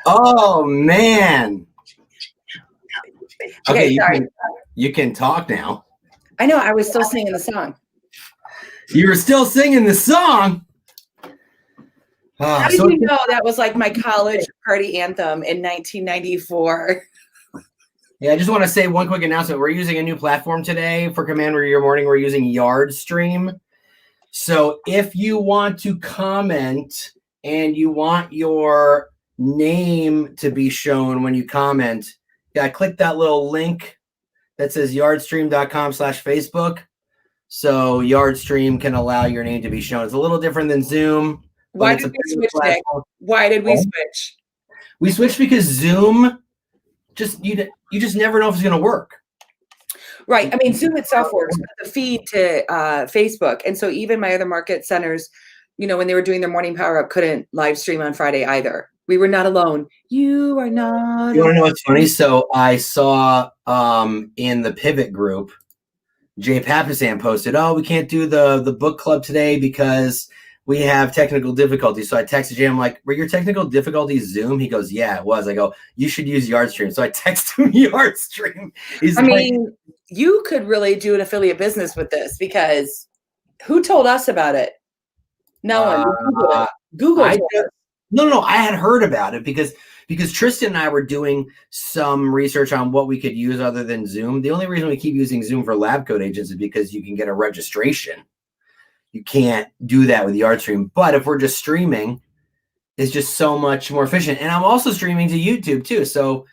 Oh man. Okay, sorry. You can talk now. I know, I was still singing the song. You were still singing the song? How did you know that was like my college party anthem in 1994? Yeah, I just want to say one quick announcement. We're using a new platform today for Command Your Morning. We're using Yardstream. So if you want to comment and you want your name to be shown when you comment, click that little link that says yardstream.com/Facebook. So Yardstream can allow your name to be shown. It's a little different than Zoom. Why did we switch, Nick? Why did we switch? We switched because Zoom, you just never know if it's going to work. Right. I mean, Zoom itself works, but the feed to Facebook. And so even my other market centers, when they were doing their morning power up, couldn't live stream on Friday either. We were not alone. You are not. You want to know what's funny? So I saw in the Pivot group, Jay Papasan posted, "Oh, we can't do the book club today because we have technical difficulties." So I texted Jay. I'm like, "Were your technical difficulties Zoom?" He goes, "Yeah, it was." I go, "You should use Yardstream." So I text him Yardstream. You could really do an affiliate business with this because who told us about it? No one. Google told us. No. I had heard about it because Tristan and I were doing some research on what we could use other than Zoom. The only reason we keep using Zoom for lab coat agents is because you can get a registration. You can't do that with Yardstream. But if we're just streaming, it's just so much more efficient. And I'm also streaming to YouTube too. So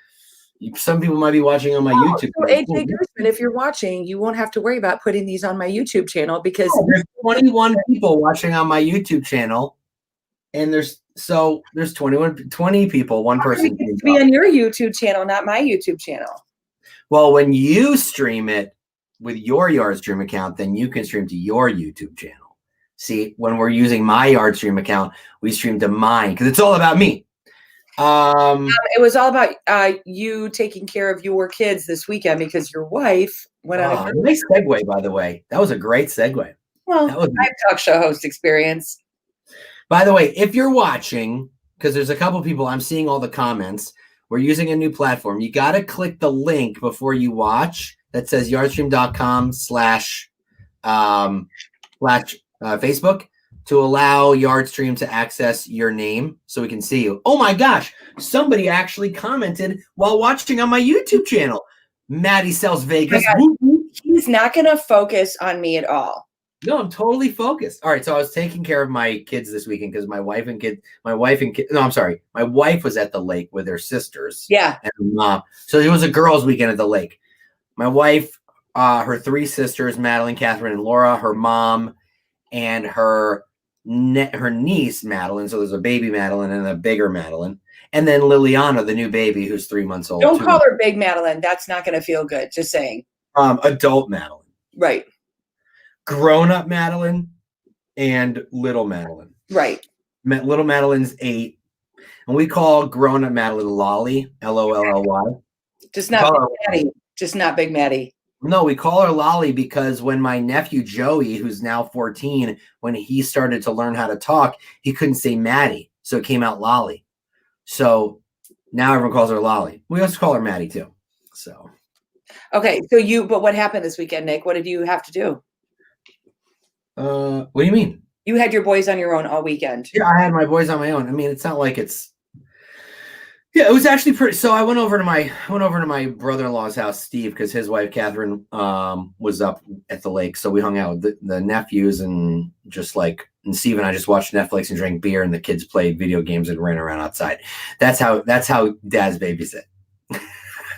some people might be watching on my YouTube. So AJ Gershman, if you're watching, you won't have to worry about putting these on my YouTube channel because there's 21 people watching on my YouTube channel. And there's 20 people, one person. It be on your YouTube channel, not my YouTube channel. Well, when you stream it with your Yardstream account, then you can stream to your YouTube channel. See, when we're using my Yardstream account, we stream to mine because it's all about me. It was all about you taking care of your kids this weekend because your wife went on a nice segue, by the way. That was a great segue. Well, I have talk show host experience. By the way, if you're watching, because there's a couple people, I'm seeing all the comments. We're using a new platform. You got to click the link before you watch that says yardstream.com/Facebook to allow Yardstream to access your name so we can see you. Oh my gosh, somebody actually commented while watching on my YouTube channel. Maddie Sells Vegas. He's not going to focus on me at all. No, I'm totally focused. All right, so I was taking care of my kids this weekend because my wife was at the lake with her sisters. Yeah. And her mom. So it was a girls' weekend at the lake. My wife, her three sisters, Madeline, Catherine, and Laura, her mom, and her niece, Madeline. So there's a baby Madeline and a bigger Madeline. And then Liliana, the new baby, who's 3 months old. Don't call her Big Madeline. That's not going to feel good. Just saying. Adult Madeline. Right. Grown-up Madeline and little Madeline. Right. Little Madeline's 8. And we call grown-up Madeline Lolly, Lolly. Just not Big Maddie. Just not Big Maddie. No, we call her Lolly because when my nephew Joey, who's now 14, when he started to learn how to talk, he couldn't say Maddie. So it came out Lolly. So now everyone calls her Lolly. We also call her Maddie too. So. Okay. But what happened this weekend, Nick? What did you have to do? What do you mean? You had your boys on your own all weekend. Yeah, I had my boys on my own. I mean, it's not like it's. Yeah, it was actually pretty. So I went over to my brother-in-law's house, Steve, because his wife Catherine was up at the lake. So we hung out with the nephews and Steve and I just watched Netflix and drank beer, and the kids played video games and ran around outside. That's how dads babysit.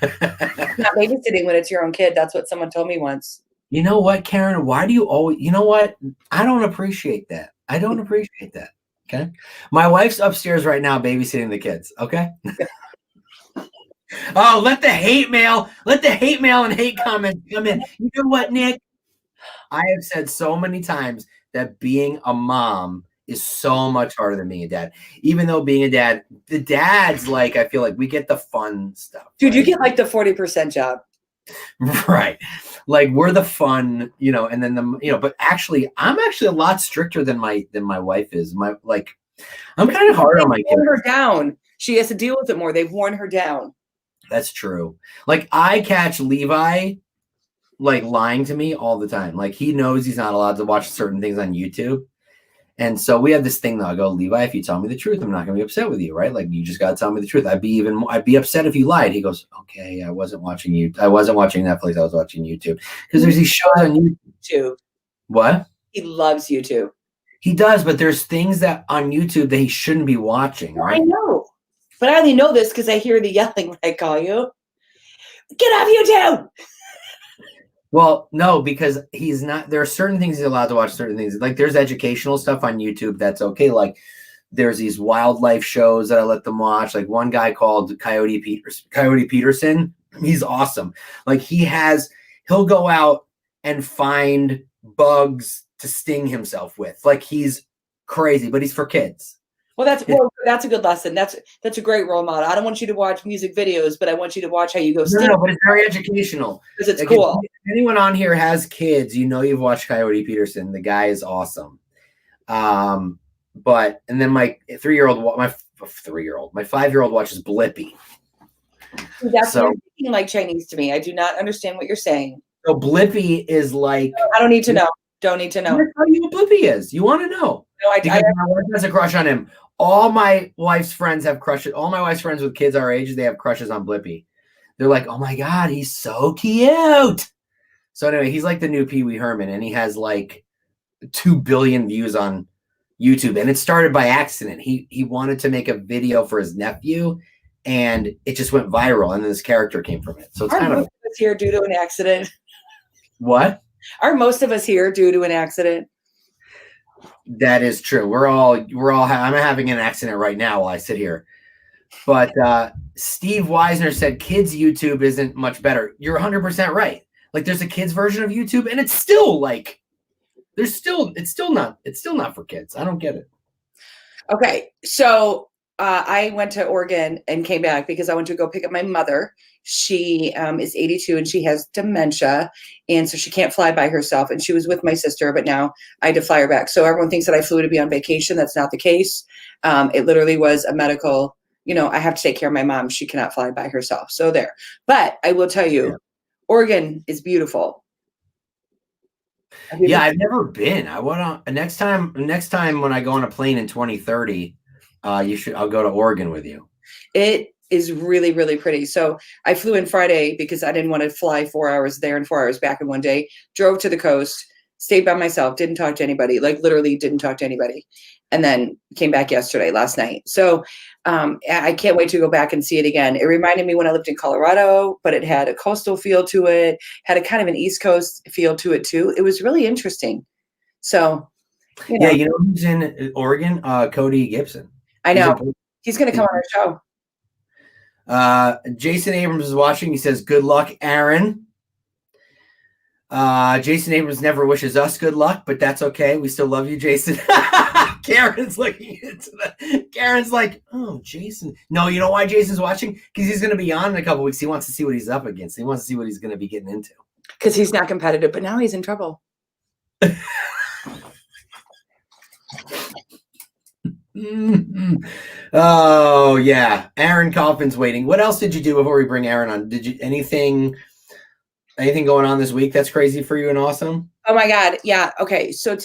It's not babysitting when it's your own kid. That's what someone told me once. You know what, Karen? Why do you always, you know what? I don't appreciate that. Okay. My wife's upstairs right now babysitting the kids. Okay. Oh, let the hate mail and hate comments come in. You know what, Nick? I have said so many times that being a mom is so much harder than being a dad. Even though being a dad, the dads, I feel like we get the fun stuff. Dude, right? You get the 40% job. Right. Like we're the fun, and then but actually I'm actually a lot stricter than my wife is. I'm kind of hard on my kids. Worn her down. She has to deal with it more. They've worn her down. That's true. Like I catch Levi like lying to me all the time. Like he knows he's not allowed to watch certain things on YouTube. And so we have this thing though. I go, Levi, if you tell me the truth, I'm not gonna be upset with you, right? Like you just gotta tell me the truth. I'd be upset if you lied. He goes, okay, I wasn't watching Netflix, I was watching YouTube. Because there's these shows on YouTube. What? He loves YouTube. He does, but there's things that on YouTube that he shouldn't be watching, right? I know. But I only know this because I hear the yelling when I call you. Get off YouTube! Well, no, because he's not. There are certain things he's allowed to watch. Certain things, like there's educational stuff on YouTube that's okay. Like there's these wildlife shows that I let them watch. Like one guy called Coyote Peterson. He's awesome. Like he'll go out and find bugs to sting himself with. Like he's crazy, but he's for kids. Well, that's a good lesson. That's a great role model. I don't want you to watch music videos, but I want you to watch how you go. No, but it's very educational. Because it's cool. If anyone on here has kids, you've watched Coyote Peterson. The guy is awesome. And then my 5-year-old watches Blippi. That's speaking like Chinese to me. I do not understand what you're saying. So Blippi is like. I don't need to know. Don't need to know. I'm gonna tell you what Blippi is. You want to know? No, my wife has a crush on him. All my wife's friends have crushes. All my wife's friends with kids our age, they have crushes on Blippi. They're like, oh my God, he's so cute. So anyway, he's like the new Pee Wee Herman, and he has like 2 billion views on YouTube. And it started by accident. He wanted to make a video for his nephew, and it just went viral, and then this character came from it. So it's kind of us here due to an accident. What? Are most of us here due to an accident? That is true. I'm having an accident right now while I sit here. But Steve Weisner said kids YouTube isn't much better. You're 100% right. Like there's a kids version of YouTube, and it's still like it's still not for kids. I don't get it. Okay, so I went to Oregon and came back because I went to go pick up my mother. She is 82 and she has dementia, and so she can't fly by herself. And she was with my sister, but now I had to fly her back. So everyone thinks that I flew to be on vacation. That's not the case. It literally was a medical. I have to take care of my mom. She cannot fly by herself. So there. But I will tell you, Oregon is beautiful. Yeah, I've never been. I want to next time when I go on a plane in 2030. I'll go to Oregon with you. It is really, really pretty. So I flew in Friday because I didn't want to fly 4 hours there and 4 hours back in one day. Drove to the coast, stayed by myself, didn't talk to anybody, like literally didn't talk to anybody. And then came back last night. So I can't wait to go back and see it again. It reminded me when I lived in Colorado, but it had a coastal feel to it, had a kind of an East Coast feel to it too. It was really interesting. So, yeah, who's in Oregon? Cody Gibson. I know. He's going to come on our show. Jason Abrams is watching. He says, good luck, Aaron. Jason Abrams never wishes us good luck, but that's okay. We still love you, Jason. Karen's looking into that. Karen's like, oh, Jason. No, you know why Jason's watching? Because he's going to be on in a couple weeks. He wants to see what he's up against. He wants to see what he's going to be getting into. Because he's not competitive, but now he's in trouble. Mm-hmm. Oh yeah, Aaron Kaufman's waiting. What else did you do before we bring Aaron on? Did you anything going on this week that's crazy for you and awesome? Oh my God, yeah. Okay, so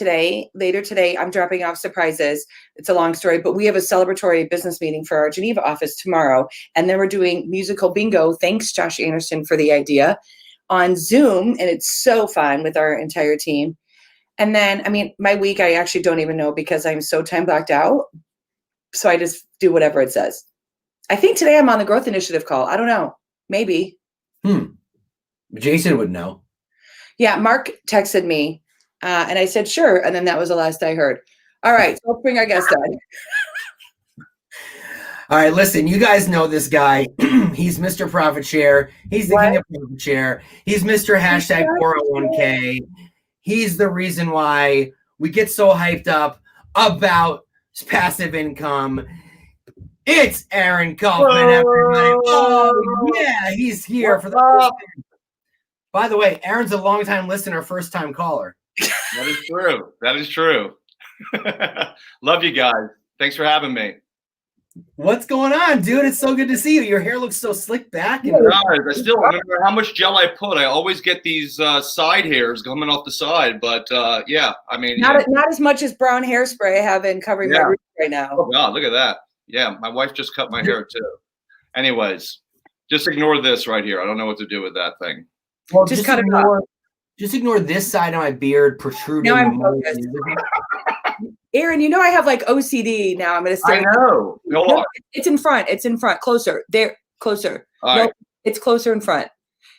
later today, I'm dropping off surprises. It's a long story, but we have a celebratory business meeting for our Geneva office tomorrow, and then we're doing musical bingo. Thanks, Josh Anderson, for the idea on Zoom, and it's so fun with our entire team. And then, my week, I actually don't even know because I'm so time blocked out. So I just do whatever it says. I think today I'm on the growth initiative call. I don't know. Maybe. Jason would know. Yeah. Mark texted me and I said, sure. And then that was the last I heard. All right. So let's bring our guest on. All right. Listen, you guys know this guy. He's Mr. Profit Share. He's the king of Profit Share. He's Mr. Hashtag 401k. He's the reason why we get so hyped up about passive income. It's Aaron Kaufman, everybody. Oh, yeah, he's here for the first time. By the way, Aaron's a longtime listener, first time caller. That is true. That is true. Love you guys. Thanks for having me. What's going on, dude? It's so good to see you. Your hair looks so slick back. And I still remember how much gel I put. I always get these side hairs coming off the side, but yeah, I mean, not as much as brown hairspray I have in covering my roots right now. Oh God, look at that. Yeah, my wife just cut my hair too. Anyways, just ignore this right here. I don't know what to do with that thing. Well, just cut it off. Just ignore this side of my beard protruding. Now I'm focused. Aaron, you know I have like OCD now. I'm going to say. I know. No, it's in front. It's in front. Closer. There. Closer. All right. It's closer in front.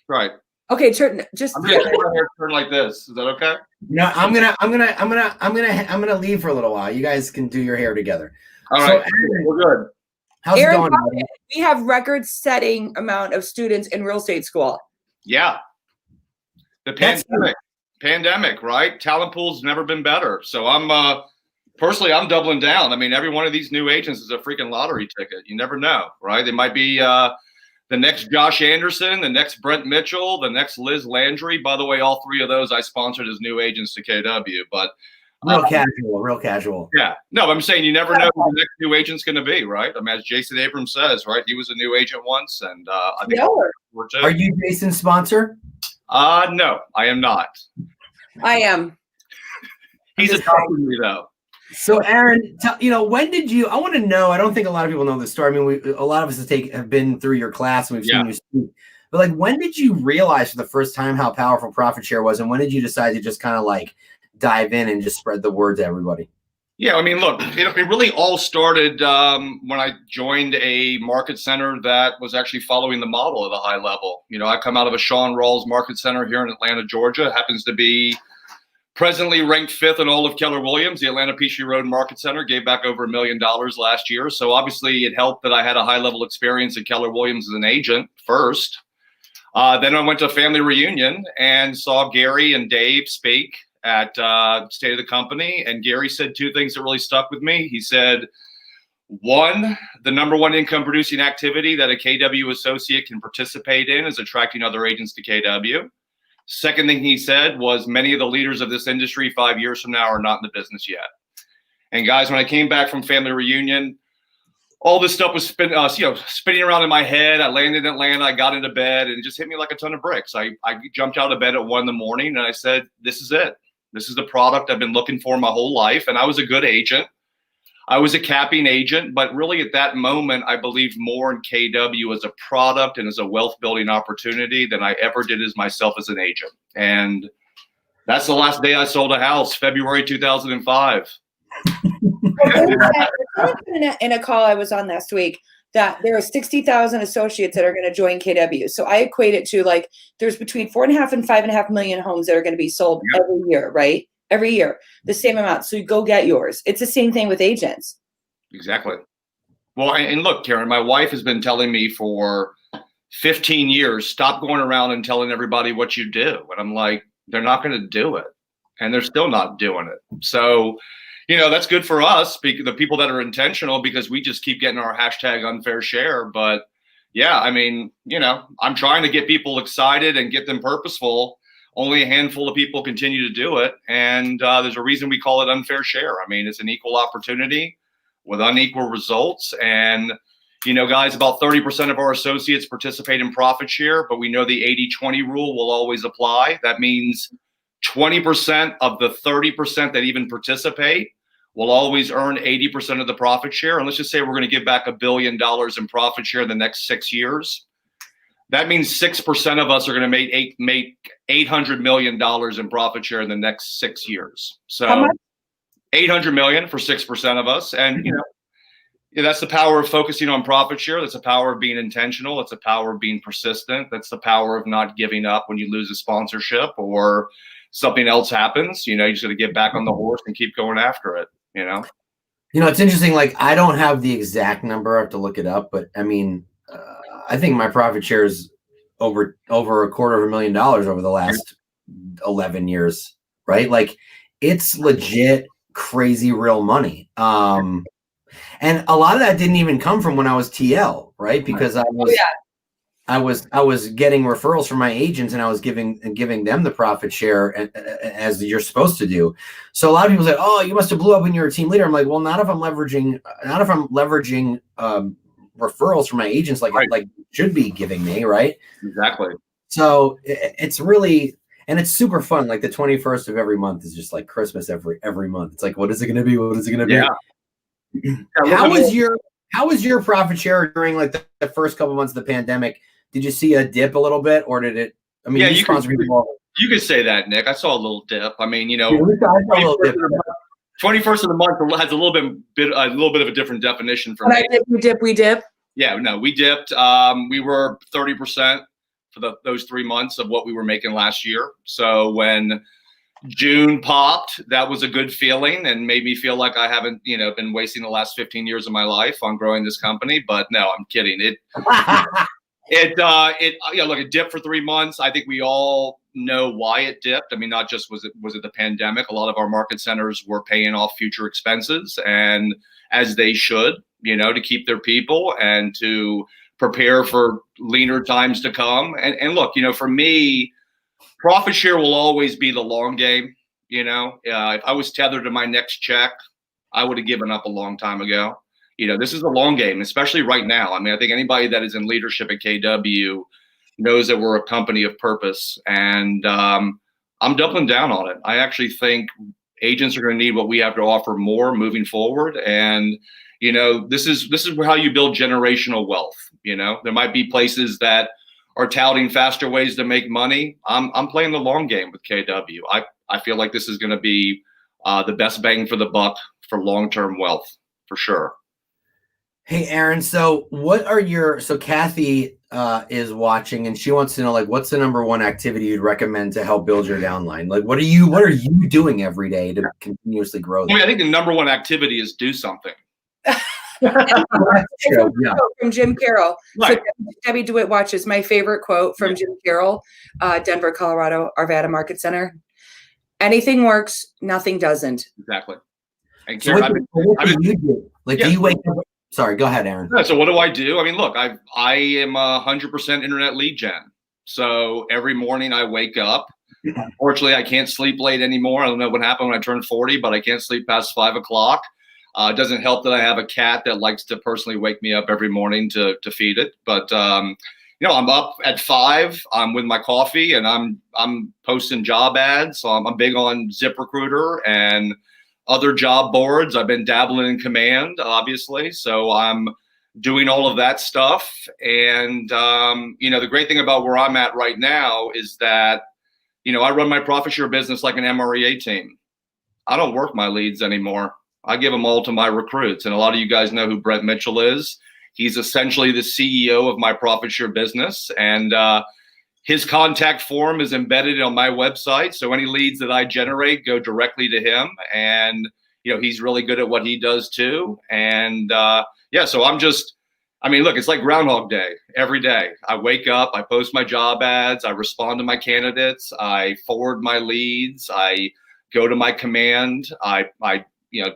Right. Okay. Turn. Just. I'm gonna turn like this. Is that okay? No, I'm gonna leave for a little while. You guys can do your hair together. All right. Aaron, we're good. How's it going? We have record-setting amount of students in real estate school. Yeah. The pandemic, right? Talent pool's never been better. So I'm personally, I'm doubling down. I mean, every one of these new agents is a freaking lottery ticket. You never know, right? They might be the next Josh Anderson, the next Brent Mitchell, the next Liz Landry. By the way, all three of those I sponsored as new agents to KW. But real casual. Yeah. No, I'm saying you never know who the next new agent's going to be, right? I mean, as Jason Abrams says, right? He was a new agent once, and I think we're too. Are you Jason's sponsor? No, I am not. I am. He's adopting me though. So, Aaron, when did you? I want to know. I don't think a lot of people know this story. I mean, a lot of us have been through your class and we've seen you speak. But like, when did you realize for the first time how powerful profit share was, and when did you decide to just kind of like dive in and just spread the word to everybody? Yeah, I mean, look, it really all started when I joined a market center that was actually following the model at a high level. You know, I come out of a Sean Rawls market center here in Atlanta, Georgia. It happens to be presently ranked 5th in all of Keller Williams. The Atlanta Peachtree Road Market Center gave back over $1 million last year. So obviously it helped that I had a high level experience at Keller Williams as an agent first. Then I went to a family reunion and saw Gary and Dave speak at State of the Company. And Gary said two things that really stuck with me. He said, one, the number one income producing activity that a KW associate can participate in is attracting other agents to KW. Second thing he said was many of the leaders of this industry 5 years from now are not in the business yet. And guys, when I came back from family reunion, all this stuff was spinning around in my head. I landed in Atlanta, I got into bed, and it just hit me like a ton of bricks. I jumped out of bed at 1 a.m. and I said, this is it. This is the product I've been looking for my whole life. And I was a good agent. I was a capping agent, but really at that moment, I believed more in KW as a product and as a wealth building opportunity than I ever did as myself as an agent. And that's the last day I sold a house, February 2005. In a call I was on last week, that there are 60,000 associates that are going to join KW. So I equate it to like there's between 4.5 and 5.5 million homes that are going to be sold every year, right? Every year, the same amount. So you go get yours. It's the same thing with agents. Exactly. Well, and look, Karen, my wife has been telling me for 15 years, stop going around and telling everybody what you do. And I'm like, they're not going to do it. And they're still not doing it. So, that's good for us, the people that are intentional, because we just keep getting our hashtag unfair share. But yeah, I mean, I'm trying to get people excited and get them purposeful. Only a handful of people continue to do it. And there's a reason we call it unfair share. I mean, it's an equal opportunity with unequal results. And, guys, about 30% of our associates participate in profit share, but we know the 80-20 rule will always apply. That means 20% of the 30% that even participate will always earn 80% of the profit share. And let's just say we're going to give back $1 billion in profit share in the next 6 years. That means 6% of us are going to make $800 million in profit share in the next 6 years. So $800 million for 6% of us. And, that's the power of focusing on profit share. That's the power of being intentional. That's the power of being persistent. That's the power of not giving up when you lose a sponsorship or something else happens. You just got to get back on the horse and keep going after it, It's interesting. Like, I don't have the exact number. I have to look it up. But, I mean, I think my profit share is over $250,000 over the last 11 years, right? Like, it's legit crazy real money. And a lot of that didn't even come from when I was TL, right? Because I was I was getting referrals from my agents, and I was giving them the profit share as you're supposed to do. So a lot of people say, "Oh, you must have blew up when you were a team leader." I'm like, "Well, not if I'm leveraging referrals from my agents like should be giving me, right?" Exactly. So it's really, and it's super fun. Like the 21st of every month is just like Christmas every month. It's like, what is it going to be? What is it going to be? Yeah. How was your profit share during like the first couple months of the pandemic? Did you see a dip a little bit, or did it? I mean, you could say that, Nick. I saw a little dip. I mean, 21st of the month has a little bit of a different definition for me. We dip. Yeah, no, we dipped. We were 30% for those 3 months of what we were making last year. So when June popped, that was a good feeling and made me feel like I haven't, been wasting the last 15 years of my life on growing this company. But no, I'm kidding. It dipped for 3 months. I think we all know why it dipped. I mean, not just was it the pandemic. A lot of our market centers were paying off future expenses, and as they should, to keep their people and to prepare for leaner times to come. And look, for me, profit share will always be the long game. If I was tethered to my next check, I would have given up a long time ago. This is a long game, especially right now. I mean, I think anybody that is in leadership at KW knows that we're a company of purpose, and I'm doubling down on it. I actually think agents are going to need what we have to offer more moving forward. And, this is how you build generational wealth. There might be places that are touting faster ways to make money. I'm playing the long game with KW. I feel like this is going to be the best bang for the buck for long-term wealth, for sure. Hey, Aaron. So Kathy is watching, and she wants to know, like, what's the number one activity you'd recommend to help build your downline? Like, what are you doing every day to continuously grow? I think the number one activity is do something. From Jim Carroll. Right. So Debbie DeWitt watches my favorite quote from Jim Carroll, Denver, Colorado, Arvada Market Center. Anything works, nothing doesn't. Exactly. And so what do you do? Like, do you wake up? Sorry, go ahead, Aaron. So what do I do? I mean, look, I am 100% internet lead gen. So every morning I wake up. Unfortunately, I can't sleep late anymore. I don't know what happened when I turned 40, but I can't sleep past 5 o'clock. It doesn't help that I have a cat that likes to personally wake me up every morning to feed it. But I'm up at 5. I'm with my coffee, and I'm posting job ads. So I'm big on ZipRecruiter and other job boards. I've been dabbling in Command, obviously. So I'm doing all of that stuff. And the great thing about where I'm at right now is that I run my profit share business like an MREA team. I don't work my leads anymore. I give them all to my recruits. And a lot of you guys know who Brett Mitchell is. He's essentially the CEO of my profit share business. And his contact form is embedded on my website. So any leads that I generate go directly to him. And, he's really good at what he does too. And so look, it's like Groundhog Day every day. I wake up, I post my job ads, I respond to my candidates, I forward my leads, I go to my Command, I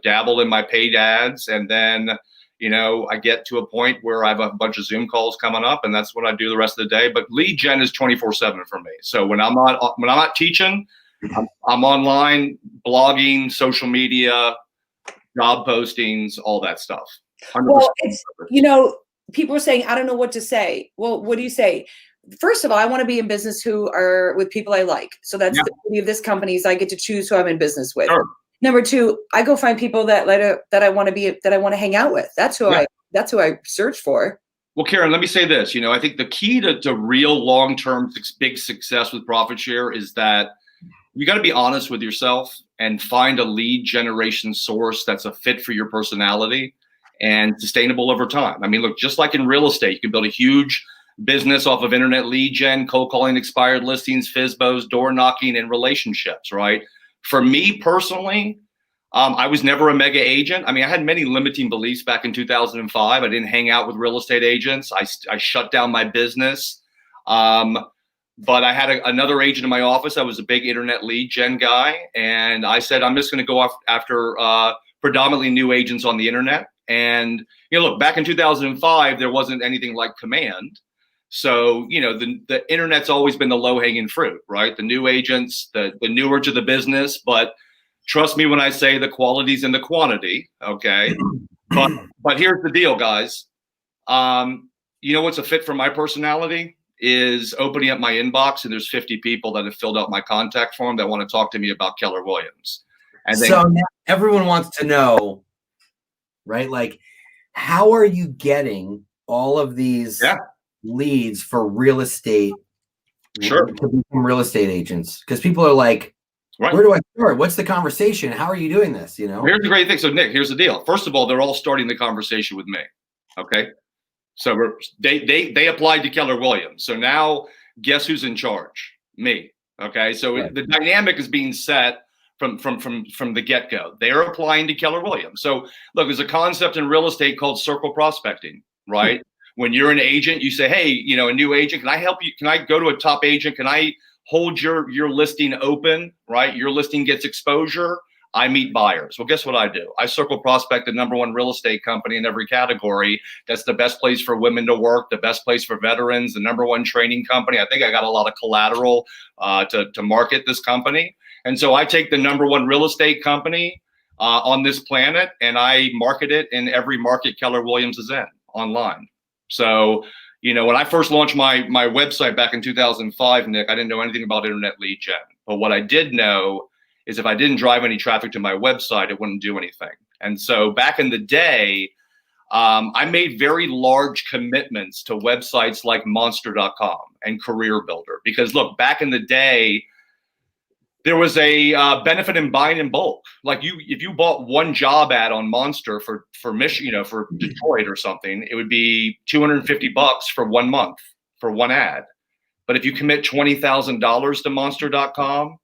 dabble in my paid ads, and then, I get to a point where I have a bunch of Zoom calls coming up, and that's what I do the rest of the day. But lead gen is 24/7 for me. So when I'm not teaching, I'm online, blogging, social media, job postings, all that stuff. 100%. Well, it's, people are saying, I don't know what to say. Well, what do you say? First of all, I want to be in business with people I like. So that's the beauty of this company is I get to choose who I'm in business with. Sure. Number 2, I go find people that I want to hang out with. That's who I search for. Well, Karen, let me say this. I think the key to real long-term big success with profit share is that you got to be honest with yourself and find a lead generation source that's a fit for your personality and sustainable over time. I mean, look, just like in real estate, you can build a huge business off of internet lead gen, cold calling, expired listings, FSBOs, door knocking, and relationships, right? For me personally, I was never a mega agent. I mean, I had many limiting beliefs back in 2005. I didn't hang out with real estate agents. I shut down my business. But I had another agent in my office that was a big internet lead gen guy. And I said, I'm just going to go after predominantly new agents on the internet. And, look, back in 2005, there wasn't anything like Command. So, the internet's always been the low hanging fruit, right? The new agents, the newer to the business, but trust me when I say the quality's in the quantity. Okay. But here's the deal, guys. What's a fit for my personality is opening up my inbox and there's 50 people that have filled out my contact form that want to talk to me about Keller Williams. And so now everyone wants to know, right? Like, how are you getting all of these leads for real estate? Sure. To become real estate agents? Because people are like, right, where do I start? What's the conversation? How are you doing this? Here's the great thing. So Nick, here's the deal. First of all, they're all starting the conversation with me. Okay. So they applied to Keller Williams. So now guess who's in charge? Me. Okay. So the dynamic is being set from the get-go. They're applying to Keller Williams. So look, there's a concept in real estate called circle prospecting, right? When you're an agent, you say, hey, a new agent, can I help you? Can I go to a top agent? Can I hold your listing open, right? Your listing gets exposure. I meet buyers. Well, guess what I do? I circle prospect the number one real estate company in every category. That's the best place for women to work, the best place for veterans, the number one training company. I think I got a lot of collateral to market this company. And so I take the number one real estate company on this planet and I market it in every market Keller Williams is in online. So, when I first launched my website back in 2005, Nick, I didn't know anything about internet lead gen. But what I did know is if I didn't drive any traffic to my website, it wouldn't do anything. And so back in the day, I made very large commitments to websites like monster.com and Career Builder. Because look, back in the day, there was a benefit in buying in bulk. Like if you bought one job ad on Monster for Michigan, for Detroit or something, it would be $250 for 1 month for one ad. But if you commit $20,000 to monster.com,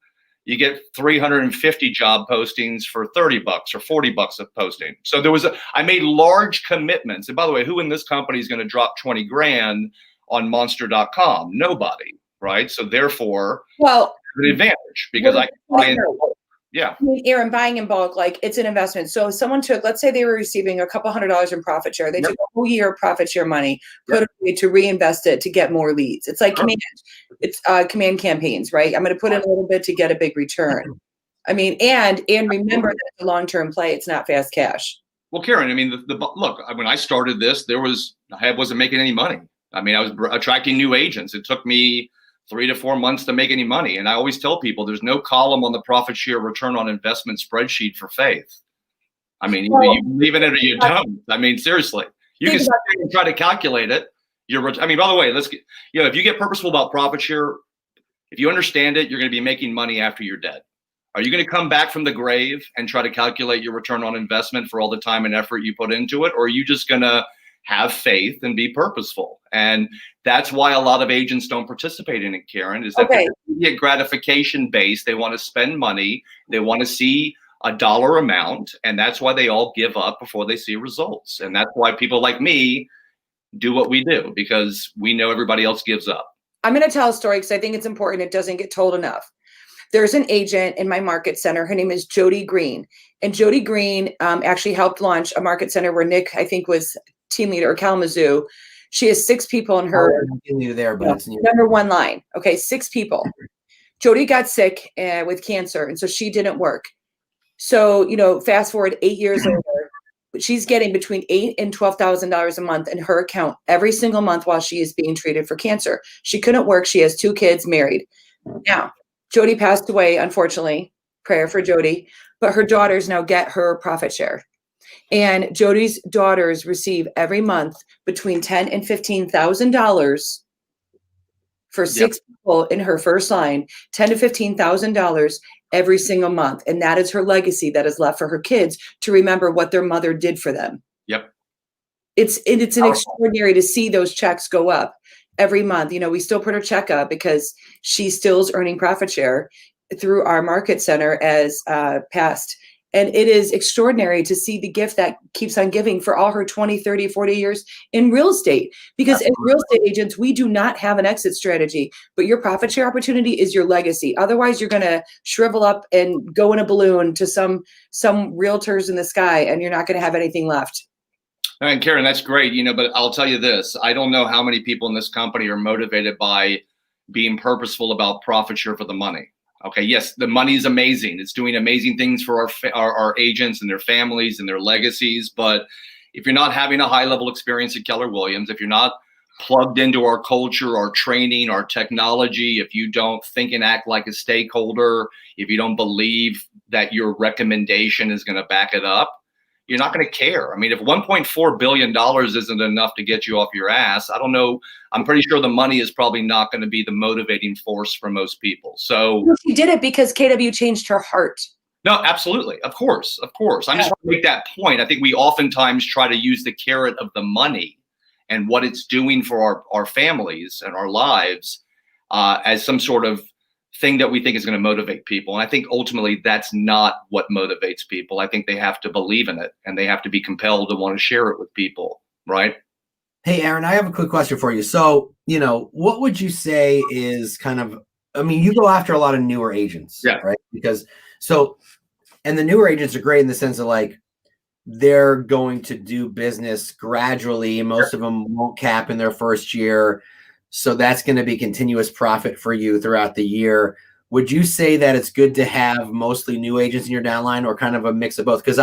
you get 350 job postings for $30 or $40 a posting. So I made large commitments. And by the way, who in this company is going to drop 20 grand on monster.com? Nobody, right? So therefore, an advantage because I can buy in bulk. Yeah. Aaron, buying in bulk, like it's an investment. So if someone took, let's say they were receiving a couple $100 in profit share. They took a whole year of profit share money, put it away to reinvest it to get more leads. It's like command campaigns, right? I'm going to put in a little bit to get a big return. I mean, and remember that it's a long-term play. It's not fast cash. Well, Karen, I mean, look, when I started this, I wasn't making any money. I mean, I was attracting new agents. It took me 3 to 4 months to make any money. And I always tell people there's no column on the profit share return on investment spreadsheet for faith. I mean, you believe in it or you don't. I mean, seriously, you can try to calculate it. I mean, by the way, if you get purposeful about profit share, if you understand it, you're going to be making money after you're dead. Are you going to come back from the grave and try to calculate your return on investment for all the time and effort you put into it? Or are you just going to have faith and be purposeful? And that's why a lot of agents don't participate in it, Karen, is that they're immediate gratification based. They want to spend money. They want to see a dollar amount. And that's why they all give up before they see results. And that's why people like me do what we do, because we know everybody else gives up. I'm going to tell a story because I think it's important. It doesn't get told enough. There's an agent in my market center. Her name is Jody Green. And Jody Green actually helped launch a market center where Nick, I think, was team leader or Kalamazoo. She has 6 people in her number one line. Okay, 6 people. Jody got sick with cancer, and so she didn't work. So, fast forward 8 years later, she's getting between $8,000 and $12,000 a month in her account every single month while she is being treated for cancer. She couldn't work. She has 2 kids, married. Now, Jody passed away, unfortunately. Prayer for Jody. But her daughters now get her profit share. And Jody's daughters receive every month between $10,000 and $15,000 for 6 people in her first line, $10,000 to $15,000 every single month. And that is her legacy that is left for her kids to remember what their mother did for them. Yep. It's an extraordinary to see those checks go up every month. We still put her check up because she still is earning profit share through our market center as past. And it is extraordinary to see the gift that keeps on giving for all her 20, 30, 40 years in real estate. Because as real estate agents, we do not have an exit strategy, but your profit share opportunity is your legacy. Otherwise, you're going to shrivel up and go in a balloon to some realtors in the sky, and you're not going to have anything left. And Karen, that's great, but I'll tell you this. I don't know how many people in this company are motivated by being purposeful about profit share for the money. Okay, yes, the money is amazing. It's doing amazing things for our agents and their families and their legacies. But if you're not having a high level experience at Keller Williams, if you're not plugged into our culture, our training, our technology, if you don't think and act like a stakeholder, if you don't believe that your recommendation is going to back it up, you're not going to care. I mean, if $1.4 billion isn't enough to get you off your ass, I don't know. I'm pretty sure the money is probably not going to be the motivating force for most people. So she did it because KW changed her heart. No, absolutely. Of course. I just want to make that point. I think we oftentimes try to use the carrot of the money and what it's doing for our families and our lives as some sort of thing that we think is going to motivate people. And I think ultimately that's not what motivates people. I think they have to believe in it and they have to be compelled to want to share it with people, right? Hey, Aaron, I have a quick question for you. So, what would you say is kind of, you go after a lot of newer agents, right? And the newer agents are great in the sense of like, they're going to do business gradually. Most of them won't cap in their first year. So that's going to be continuous profit for you throughout the year. Would you say that it's good to have mostly new agents in your downline or kind of a mix of both? Because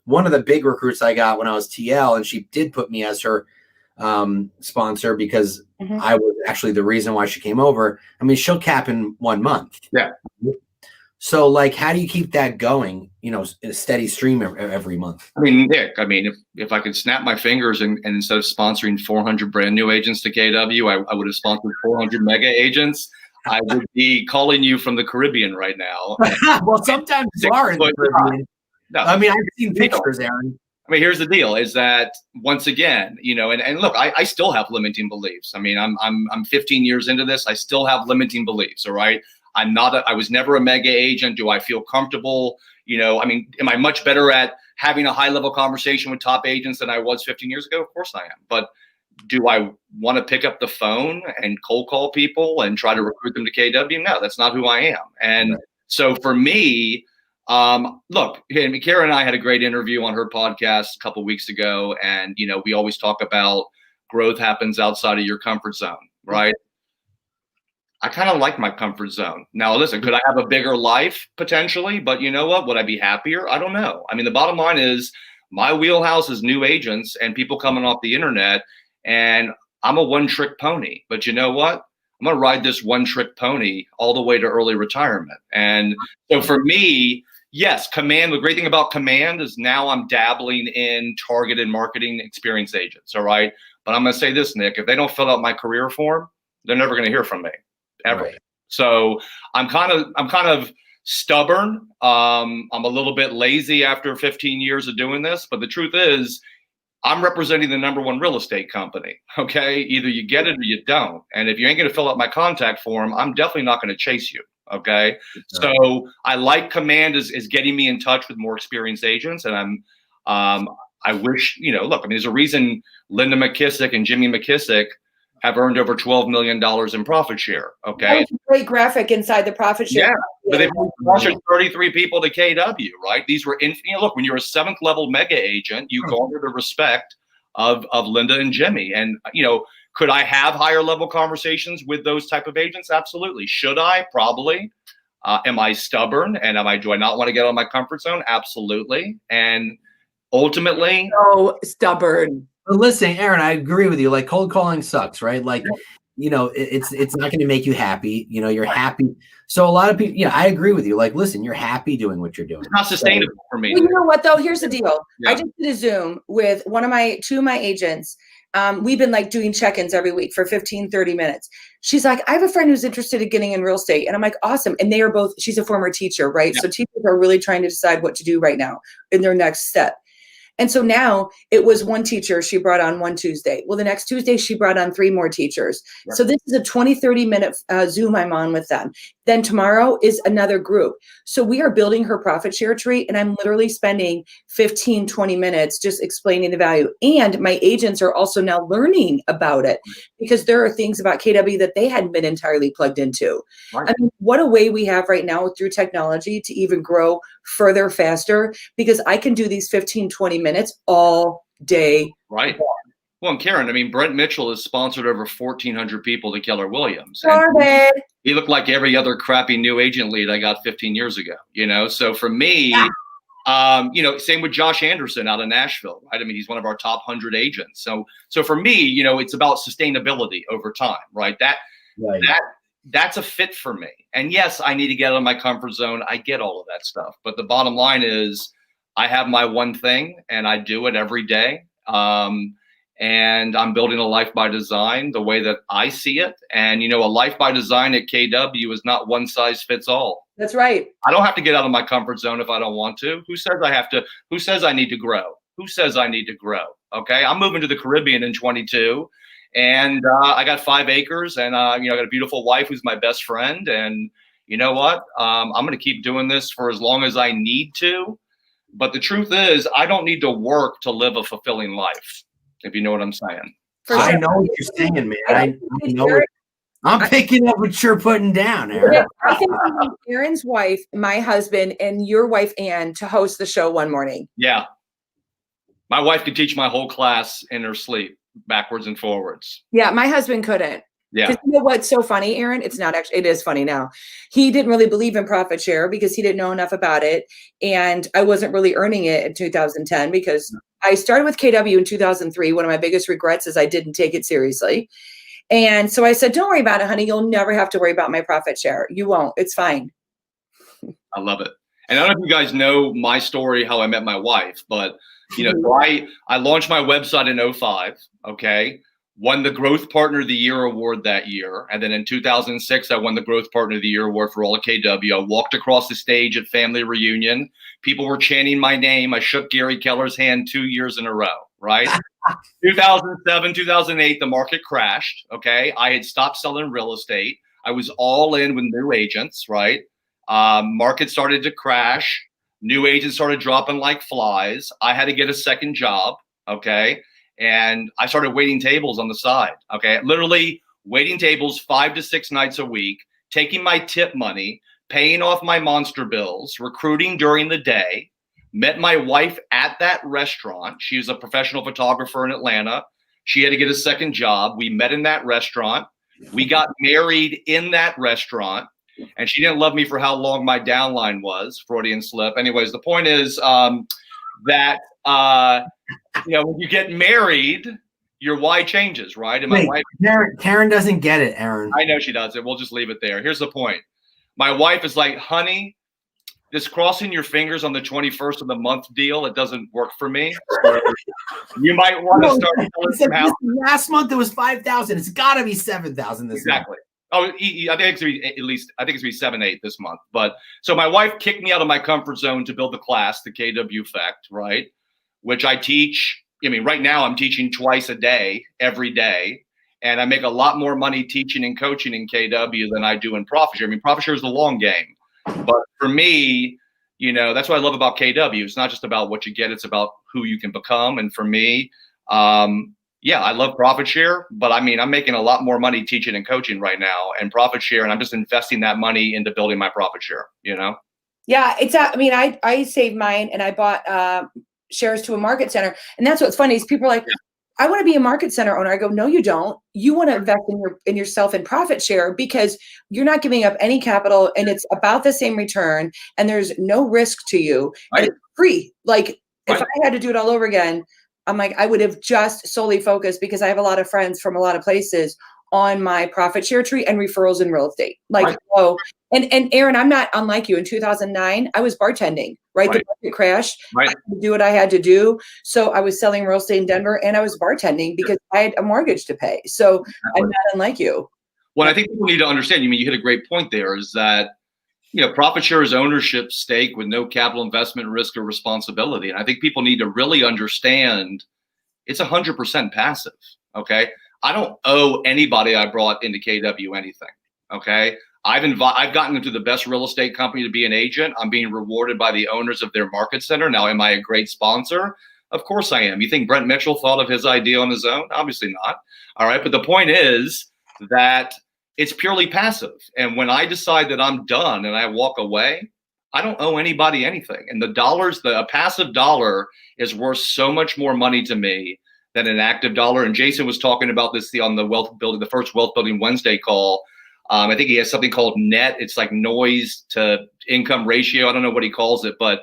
one of the big recruits I got when I was TL, and she did put me as her sponsor because I was actually the reason why she came over. She'll cap in 1 month. Yeah. So, like, how do you keep that going, in a steady stream every month? Nick, if I could snap my fingers and instead of sponsoring 400 brand new agents to KW, I would have sponsored 400 mega agents. I would be calling you from the Caribbean right now. Well, sometimes you are in the Caribbean. No, I've seen pictures, Aaron. Here's the deal: is that once again, and look, I still have limiting beliefs. I'm 15 years into this. I still have limiting beliefs. All right. I was never a mega agent. Do I feel comfortable? Am I much better at having a high level conversation with top agents than I was 15 years ago? Of course I am. But do I want to pick up the phone and cold call people and try to recruit them to KW? No, that's not who I am. And so for me, look, Kara and I had a great interview on her podcast a couple of weeks ago. And, we always talk about growth happens outside of your comfort zone, right? I kind of like my comfort zone. Now, listen, could I have a bigger life potentially? But you know what? Would I be happier? I don't know. The bottom line is my wheelhouse is new agents and people coming off the internet, and I'm a one-trick pony. But you know what? I'm going to ride this one-trick pony all the way to early retirement. And so for me, yes, Command, the great thing about Command is now I'm dabbling in targeted marketing experienced agents, all right? But I'm going to say this, Nick, if they don't fill out my career form, they're never going to hear from me. Ever. Right. So I'm kind of stubborn. I'm a little bit lazy after 15 years of doing this, but the truth is I'm representing the #1 real estate company. Okay. Either you get it or you don't. And if you ain't going to fill out my contact form, I'm definitely not going to chase you. Okay. So I like Command is getting me in touch with more experienced agents. And I wish, look, there's a reason Linda McKissick and Jimmy McKissick have earned over $12 million in profit share. Okay. That was a great graphic inside the profit share. Yeah. But they've sponsored 33 people to KW, right? These were look, when you're a 7th level mega agent, you garner the respect of Linda and Jimmy. And, could I have higher level conversations with those type of agents? Absolutely. Should I? Probably. Am I stubborn? And do I not want to get out of my comfort zone? Absolutely. And ultimately. So stubborn. But listen, Aaron, I agree with you. Like, cold calling sucks, right? Like, it's not going to make you happy. You're happy. So a lot of people, I agree with you. Like, listen, you're happy doing what you're doing. It's not sustainable for me. Well, you know what though? Here's the deal. Yeah. I just did a Zoom with two of my agents. We've been like doing check-ins every week for 15, 30 minutes. She's like, I have a friend who's interested in getting in real estate. And I'm like, awesome. And they are both, she's a former teacher, right? Yeah. So teachers are really trying to decide what to do right now in their next step. And so now it was one teacher she brought on one Tuesday. Well, the next Tuesday, she brought on 3 more teachers. Right. So this is a 20, 30-minute Zoom I'm on with them. Then tomorrow is another group. So we are building her profit share tree, and I'm literally spending 15, 20 minutes just explaining the value. And my agents are also now learning about it because there are things about KW that they hadn't been entirely plugged into. Right. What a way we have right now through technology to even grow further, faster, because I can do these 15, 20 minutes all day. Right. Well, and Karen, I mean, Brent Mitchell has sponsored over 1,400 people to Keller Williams. Started. He looked like every other crappy new agent lead I got 15 years ago, you know? So for me, you know, same with Josh Anderson out of Nashville, right? I mean, he's one of our top 100 agents. So for me, you know, it's about sustainability over time, right? That's a fit for me. And yes, I need to get out of my comfort zone. I get all of that stuff. But the bottom line is I have my one thing and I do it every day. And I'm building a life by design the way that I see it. And, you know, a life by design at KW is not one size fits all. That's right. I don't have to get out of my comfort zone if I don't want to. Who says I have to? Who says I need to grow? Who says I need to grow? Okay. I'm moving to the Caribbean in 22 and I got 5 acres and, you know, I got a beautiful wife who's my best friend. And you know what? I'm going to keep doing this for as long as I need to. But the truth is I don't need to work to live a fulfilling life. If you know what I'm saying. I know what you're saying, man. I know it. I'm picking up what you're putting down, Aaron. I think I need Aaron's wife, my husband, and your wife, Ann, to host the show one morning. Yeah. My wife could teach my whole class in her sleep, backwards and forwards. Yeah, my husband couldn't. Yeah. You know what's so funny, Aaron? It's not actually, it is funny now. He didn't really believe in profit share because he didn't know enough about it. And I wasn't really earning it in 2010 because I started with KW in 2003. One of my biggest regrets is I didn't take it seriously. And so I said, don't worry about it, honey. You'll never have to worry about my profit share. You won't. It's fine. I love it. And I don't know if you guys know my story, how I met my wife, but you know, so I launched my website in 05. Okay. Won the Growth Partner of the Year award that year. And then in 2006, I won the Growth Partner of the Year award for all of KW. I walked across the stage at family reunion. People were chanting my name. I shook Gary Keller's hand 2 years in a row, right? 2007, 2008, the market crashed, okay? I had stopped selling real estate. I was all in with new agents, right? Market started to crash. New agents started dropping like flies. I had to get a second job, okay? And I started waiting tables on the side, okay? Literally waiting tables 5 to 6 nights a week, taking my tip money, paying off my monster bills, recruiting during the day. Met my wife at that restaurant. She was a professional photographer in Atlanta. She had to get a second job. We met in that restaurant. We got married in that restaurant. And she didn't love me for how long my downline was, Freudian slip. Anyways, the point is that you know, when you get married, your why changes, right? And my wife, Karen doesn't get it, Aaron. I know she doesn't. We'll just leave it there. Here's the point. My wife is like, honey, this crossing your fingers on the 21st of the month deal, it doesn't work for me. So you might want to start selling some houses. Last month it was 5,000. It's got to be 7,000 this month. Exactly. Oh, I think it's gonna be at least. I think it's gonna be 7, 8 this month. But so my wife kicked me out of my comfort zone to build the class, the KW Effect, right? Which I teach. I mean, right now I'm teaching twice a day, every day, and I make a lot more money teaching and coaching in KW than I do in profit share. I mean, profit share is the long game, but for me, you know, that's what I love about KW. It's not just about what you get; it's about who you can become. And for me, yeah, I love profit share, but I mean, I'm making a lot more money teaching and coaching right now, and profit share, and I'm just investing that money into building my profit share. You know? Yeah, it's. I mean, I saved mine and I bought shares to a market center, and that's what's funny is people are like, I want to be a market center owner. I go, no, you don't. You want to invest in yourself in profit share because you're not giving up any capital, and it's about the same return, and there's no risk to you, and it's free. Like if I had to do it all over again, I'm like, I would have just solely focused because I have a lot of friends from a lot of places on my profit share tree and referrals in real estate. Like, oh, and Aaron, I'm not unlike you. In 2009, I was bartending, right? The market crashed. I had to do what I had to do. So I was selling real estate in Denver and I was bartending because I had a mortgage to pay. So I'm not unlike you. Well, I think people need to understand, you hit a great point there, is that, you know, profit share is ownership stake with no capital investment risk or responsibility. And I think people need to really understand it's 100% passive. Okay. I don't owe anybody I brought into KW anything. Okay. I've gotten into the best real estate company to be an agent. I'm being rewarded by the owners of their market center. Now, am I a great sponsor? Of course I am. You think Brent Mitchell thought of his idea on his own? Obviously not. All right. But the point is that it's purely passive. And when I decide that I'm done and I walk away, I don't owe anybody anything. And a passive dollar is worth so much more money to me than an active dollar. And Jason was talking about this on the first Wealth Building Wednesday call. I think he has something called net. It's like noise to income ratio. I don't know what he calls it, but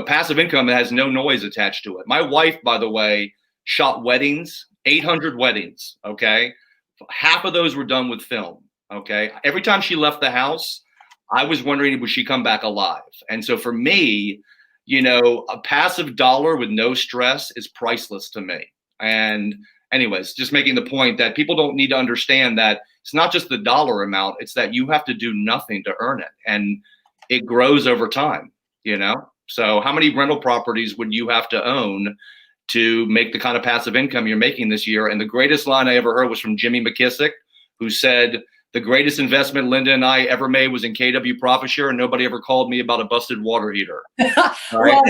passive income has no noise attached to it. My wife, by the way, shot weddings, 800 weddings. Okay. Half of those were done with film. Okay. Every time she left the house, I was wondering, would she come back alive? And so for me, a passive dollar with no stress is priceless to me. And anyways, just making the point that people don't need to understand that it's not just the dollar amount, it's that you have to do nothing to earn it. And it grows over time, So how many rental properties would you have to own to make the kind of passive income you're making this year? And the greatest line I ever heard was from Jimmy McKissick, who said, the greatest investment Linda and I ever made was in KW Profit Share, and nobody ever called me about a busted water heater. Well,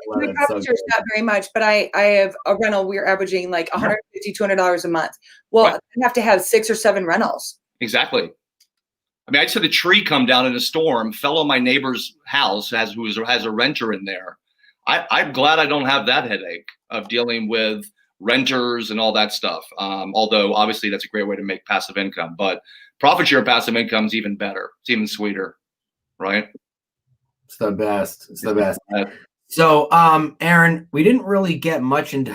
my profit share is not very much, but I have a rental. We're averaging like $150, $200 a month. Well, right. I have to have 6 or 7 rentals. Exactly. I mean, I just had a tree come down in a storm, fell on my neighbor's house who has a renter in there. I'm glad I don't have that headache of dealing with renters and all that stuff. Although obviously that's a great way to make passive income, but profit share passive income is even better. It's even sweeter, right? It's the best. It's the best. So, Aaron, we didn't really get much into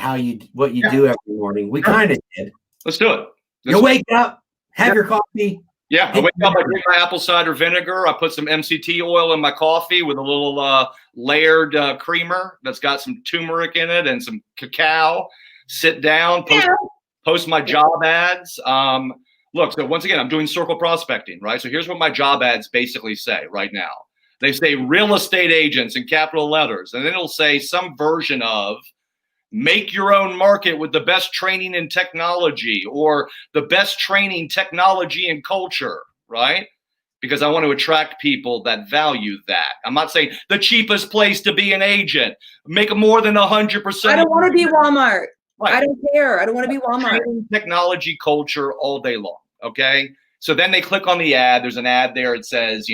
what you do every morning. We kind of did. Let's do it. You wake up, have your coffee. Yeah, I wake up, I drink my apple cider vinegar. I put some MCT oil in my coffee with a little layered creamer that's got some turmeric in it and some cacao. Sit down, post my job ads. Look, so once again, I'm doing circle prospecting, right? So here's what my job ads basically say right now. They say real estate agents in capital letters, and then it'll say some version of make your own market with the best training and technology, or the best training, technology, and culture, right? Because I want to attract people that value that. I'm not saying the cheapest place to be an agent, make more than 100%. I don't want to be Walmart. Right. I don't care. I don't want to be Walmart. Training, technology, culture all day long. Okay. So then they click on the ad. There's an ad there. It says,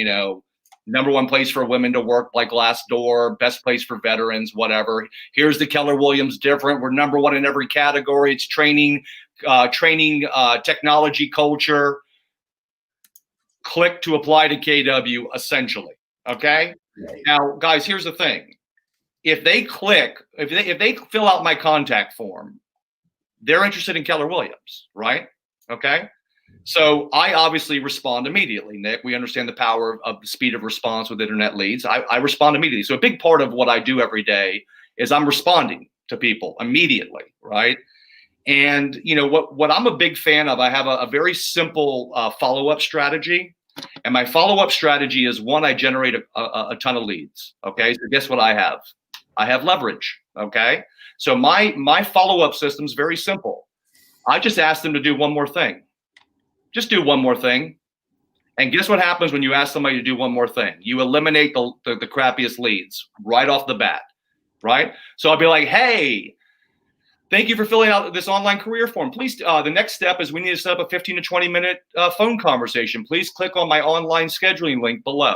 number one place for women to work like Glassdoor, best place for veterans, whatever. Here's the Keller Williams different. We're number one in every category. It's training, technology, culture. Click to apply to KW, essentially. Okay. Right. Now, guys, here's the thing. If they fill out my contact form, they're interested in Keller Williams, right? Okay. So I obviously respond immediately, Nick. We understand the power of the speed of response with internet leads. I respond immediately. So a big part of what I do every day is I'm responding to people immediately, right? And what I'm a big fan of, I have a very simple follow-up strategy. And my follow-up strategy is, one, I generate a ton of leads. Okay, so guess what I have? I have leverage. Okay, so my follow-up system is very simple. I just ask them to do one more thing. Just do one more thing. And guess what happens when you ask somebody to do one more thing? You eliminate the crappiest leads right off the bat, right? So I'll be like, hey, thank you for filling out this online career form. Please, the next step is we need to set up a 15 to 20-minute phone conversation. Please click on my online scheduling link below.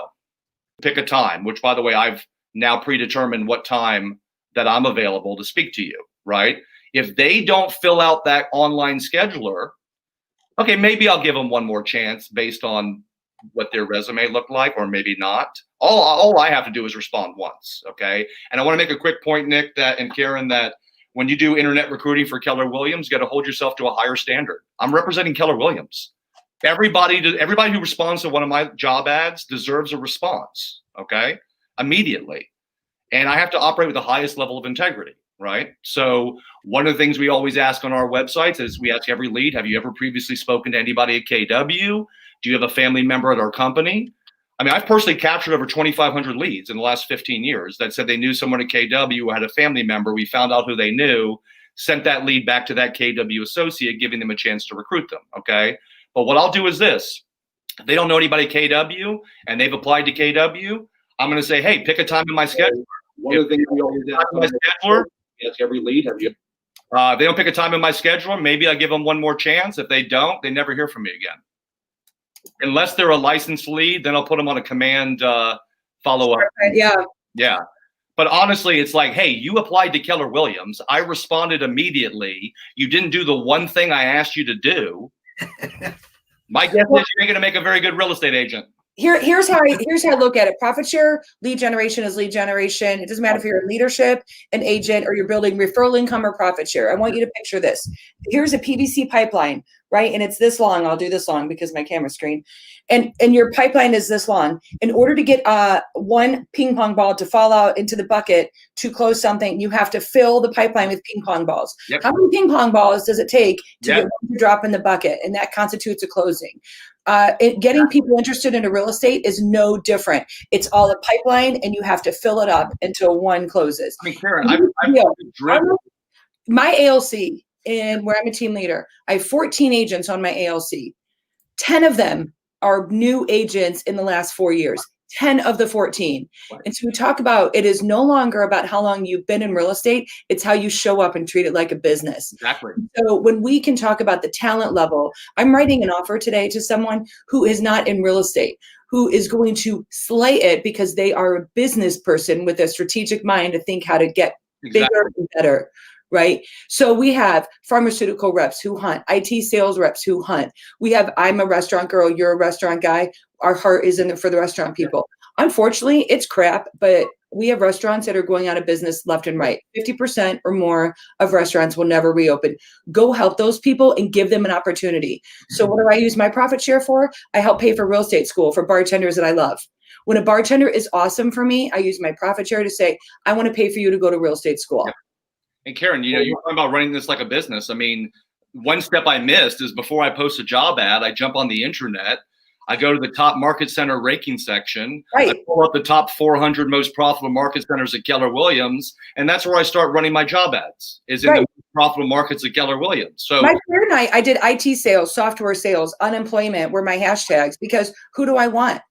Pick a time, which, by the way, I've now predetermined what time that I'm available to speak to you, right? If they don't fill out that online scheduler, okay, maybe I'll give them one more chance based on what their resume looked like, or maybe not. All I have to do is respond once, okay? And I want to make a quick point, Nick, and Karen, that when you do internet recruiting for Keller Williams, you got to hold yourself to a higher standard. I'm representing Keller Williams. Everybody who responds to one of my job ads deserves a response, okay? Immediately. And I have to operate with the highest level of integrity. Right. So one of the things we always ask on our websites is we ask every lead, have you ever previously spoken to anybody at KW? Do you have a family member at our company? I mean, I've personally captured over 2,500 leads in the last 15 years that said they knew someone at KW who had a family member. We found out who they knew, sent that lead back to that KW associate, giving them a chance to recruit them. Okay. But what I'll do is this. If they don't know anybody at KW and they've applied to KW, I'm going to say, hey, pick a time in my schedule. One of the things we always ask my scheduler. Ask every lead, have you? If they don't pick a time in my schedule, maybe I give them one more chance. If they don't, they never hear from me again. Unless they're a licensed lead, then I'll put them on a command follow up. Yeah. Yeah. But honestly, it's like, hey, you applied to Keller Williams. I responded immediately. You didn't do the one thing I asked you to do. My guess is you ain't going to make a very good real estate agent. Here's how I look at it. Profit share, lead generation is lead generation. It doesn't matter if you're in leadership, an agent, or you're building referral income or profit share. I want you to picture this. Here's a PVC pipeline, right? And it's this long. I'll do this long because my camera screen. And your pipeline is this long. In order to get one ping pong ball to fall out into the bucket to close something, you have to fill the pipeline with ping pong balls. Yep. How many ping pong balls does it take to get one to drop in the bucket? And that constitutes a closing. Getting people interested in a real estate is no different. It's all a pipeline, and you have to fill it up until one closes. I mean, Karen, I've driven my ALC, and where I'm a team leader, I have 14 agents on my ALC. 10 of them are new agents in the last 4 years. 10 of the 14. And so we talk about, it is no longer about how long you've been in real estate. It's how you show up and treat it like a business. Exactly. So when we can talk about the talent level, I'm writing an offer today to someone who is not in real estate, who is going to slay it because they are a business person with a strategic mind to think how to get bigger and better. Right. So we have pharmaceutical reps who hunt, IT sales reps who hunt. We have, I'm a restaurant girl, you're a restaurant guy. Our heart is in it for the restaurant people. Unfortunately, it's crap, but we have restaurants that are going out of business left and right. 50% or more of restaurants will never reopen. Go help those people and give them an opportunity. So what do I use my profit share for? I help pay for real estate school for bartenders that I love. When a bartender is awesome for me, I use my profit share to say, I want to pay for you to go to real estate school. Yep. And Karen, you know, you're talking about running this like a business. I mean, one step I missed is before I post a job ad, I jump on the internet. I go to the top market center ranking section. Right. I pull up the top 400 most profitable market centers at Keller Williams. And that's where I start running my job ads, is in the profitable markets at Keller Williams. So my career night, I did IT sales, software sales, unemployment were my hashtags, because who do I want?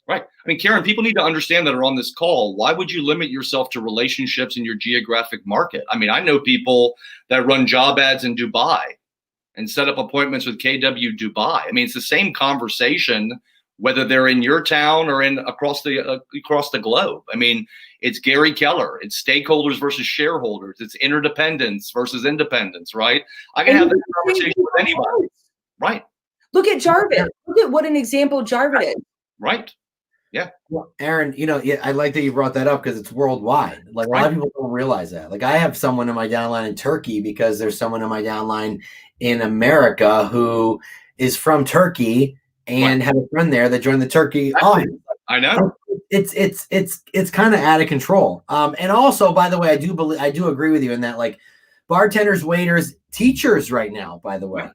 Right. I mean, Karen, people need to understand that are on this call. Why would you limit yourself to relationships in your geographic market? I mean, I know people that run job ads in Dubai and set up appointments with KW Dubai. I mean, it's the same conversation, whether they're in your town or in across the globe. I mean, it's Gary Keller. It's stakeholders versus shareholders. It's interdependence versus independence, right? I can have this conversation with anybody. Right. Look at Jarvis. Look at what an example Jarvis is. Right. Yeah. Well, Aaron, you know, I like that you brought that up because it's worldwide. Like a lot of people don't realize that. Like I have someone in my downline in Turkey because there's someone in my downline in America who is from Turkey and had a friend there that joined the Turkey office. I know. It's kind of out of control. And also, by the way, I do agree with you in that, like, bartenders, waiters, teachers right now, by the way.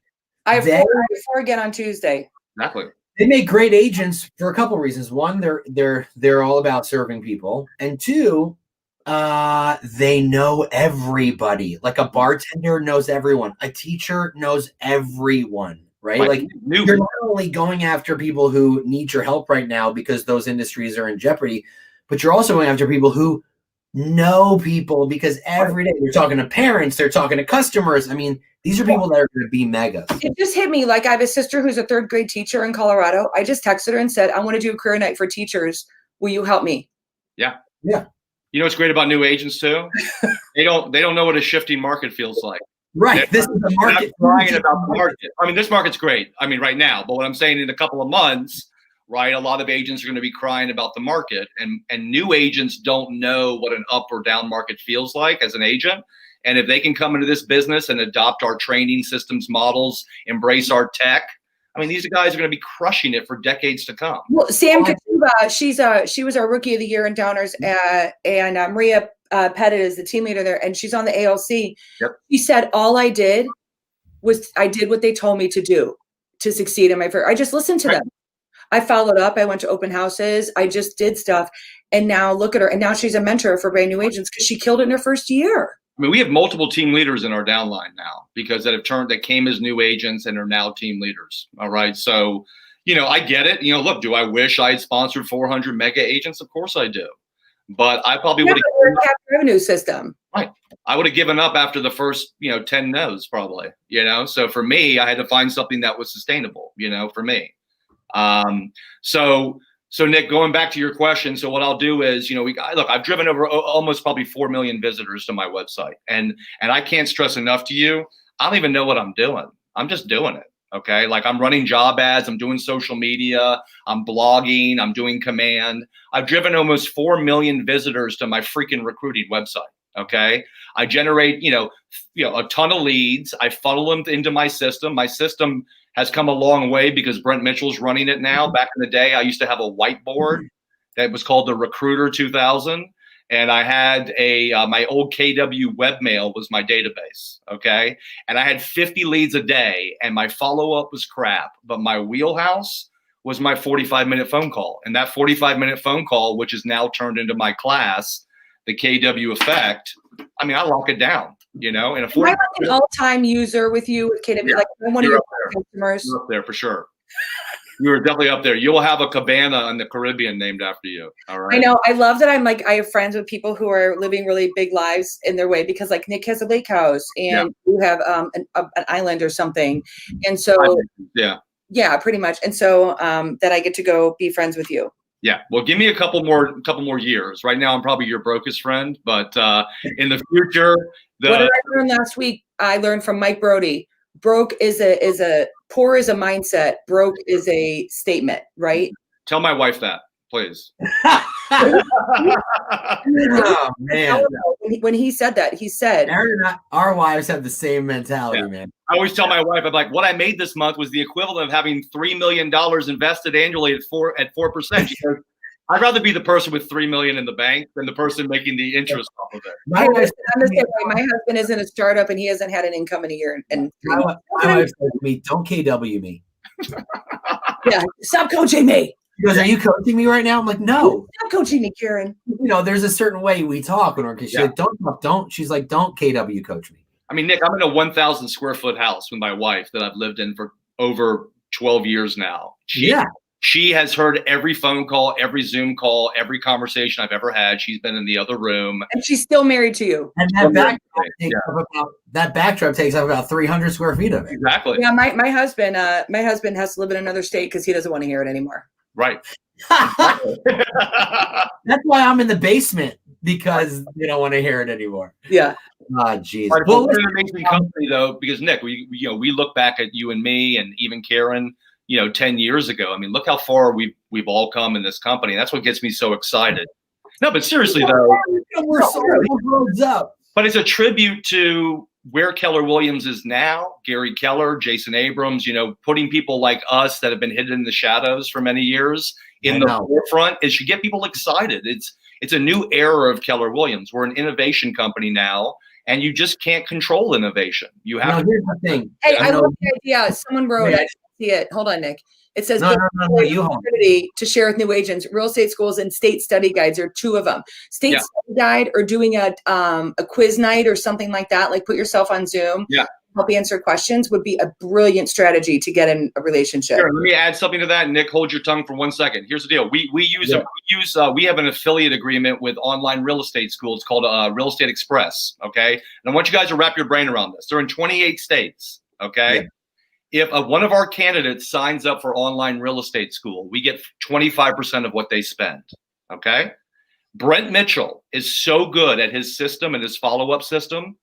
I have four again on Tuesday. Exactly. They make great agents for a couple of reasons. One, they're all about serving people, and two, they know everybody. Like a bartender knows everyone, a teacher knows everyone, right? Like you're not only going after people who need your help right now because those industries are in jeopardy, but you're also going after people who know people because every day they're talking to parents, they're talking to customers. I mean, these are people that are going to be megas. It just hit me. Like I have a sister who's a third grade teacher in Colorado. I just texted her and said, I want to do a career night for teachers. Will you help me? Yeah. Yeah. You know what's great about new agents too? They don't know what a shifting market feels like. Right. This is the market. Crying about the market. I mean, this market's great. I mean, right now, but what I'm saying in a couple of months, right, a lot of agents are going to be crying about the market, and new agents don't know what an up or down market feels like as an agent. And if they can come into this business and adopt our training systems models, embrace our tech, I mean, these guys are going to be crushing it for decades to come. Well, Sam Katuba, she was our rookie of the year in Downers, and Maria Pettit is the team leader there, and she's on the ALC. Yep. She said, all I did was I did what they told me to do to succeed in my first. I just listened to them. I followed up. I went to open houses. I just did stuff. And now look at her. And now she's a mentor for brand new agents because she killed it in her first year. I mean, we have multiple team leaders in our downline now because that came as new agents and are now team leaders. All right. So, you know, I get it. You know, look, do I wish I had sponsored 400 mega agents? Of course I do. But I probably would have cap revenue system. Right. I would have given up after the first, 10 no's probably, So for me, I had to find something that was sustainable, for me. So So Nick, going back to your question, so what I'll do is, I've driven over almost probably 4 million visitors to my website, and I can't stress enough to you, I don't even know what I'm doing. I'm just doing it. Okay, like I'm running job ads, I'm doing social media, I'm blogging, I'm doing command. I've driven almost 4 million visitors to my freaking recruiting website. Okay, I generate a ton of leads. I funnel them into my system. My system has come a long way because Brent Mitchell's running it now. Back in the day, I used to have a whiteboard that was called the Recruiter 2000. And I had my old KW webmail was my database, okay? And I had 50 leads a day, and my follow-up was crap. But my wheelhouse was my 45-minute phone call. And that 45-minute phone call, which is now turned into my class, the KW effect, I mean, I lock it down, in a Am I like an all-time user with you with KW? Yeah, like one of your customers? You're up there for sure. You were definitely up there. You'll have a cabana in the Caribbean named after you. All right. I know. I love that I have friends with people who are living really big lives in their way, because like Nick has a lake house and you have an island or something. And so, yeah, pretty much. And so that I get to go be friends with you. Yeah. Well, give me a couple more years. Right now, I'm probably your brokest friend, but in the future, what did I learn last week? I learned from Mike Brody. Broke is a poor is a mindset. Broke is a statement, right? Tell my wife that, please. Oh, man. When he said that, he said, Aaron and our wives have the same mentality, man. I always tell my wife, I'm like, what I made this month was the equivalent of having $3 million invested annually at 4%. She goes, I'd rather be the person with $3 million in the bank than the person making the interest off of it. My husband is in a startup and he hasn't had an income in a year. And my wife said to me, "Don't KW me." Yeah, stop coaching me. She goes, "Are you coaching me right now?" I'm like, "No, stop coaching me, Karen." There's a certain way we talk. She's like, "Don't." She's like, "Don't KW coach me." I mean, Nick, I'm in a 1,000 square foot house with my wife that I've lived in for over 12 years now. She has heard every phone call, every Zoom call, every conversation I've ever had. She's been in the other room. And she's still married to you. And that backdrop takes up about 300 square feet of it. Exactly. Yeah, my husband has to live in another state because he doesn't want to hear it anymore. Right. That's why I'm in the basement, because they don't want to hear it anymore. Yeah. Oh, geez. Well, it's an amazing company, though, because Nick, we look back at you and me and even Karen, 10 years ago. I mean, look how far we've all come in this company. That's what gets me so excited. No, but seriously though, we're so roads up. But it's a tribute to where Keller Williams is now. Gary Keller, Jason Abrams, putting people like us that have been hidden in the shadows for many years in the forefront. It should get people excited. It's a new era of Keller Williams. We're an innovation company now, and you just can't control innovation. You have. Here's the thing. Hey, I love the idea. Someone wrote it. See it. Hold on, Nick. It says to share with new agents. Real estate schools and state study guides are two of them. State study guide, or doing a quiz night or something like that. Like put yourself on Zoom. Yeah. Help answer questions would be a brilliant strategy to get in a relationship. Sure, let me add something to that. Nick, hold your tongue for 1 second. Here's the deal. We have an affiliate agreement with online real estate schools called Real Estate Express. Okay, and I want you guys to wrap your brain around this. They're in 28 states. Okay. Yeah. If one of our candidates signs up for online real estate school, we get 25% of what they spend. Okay. Brent Mitchell is so good at his system and his follow-up system.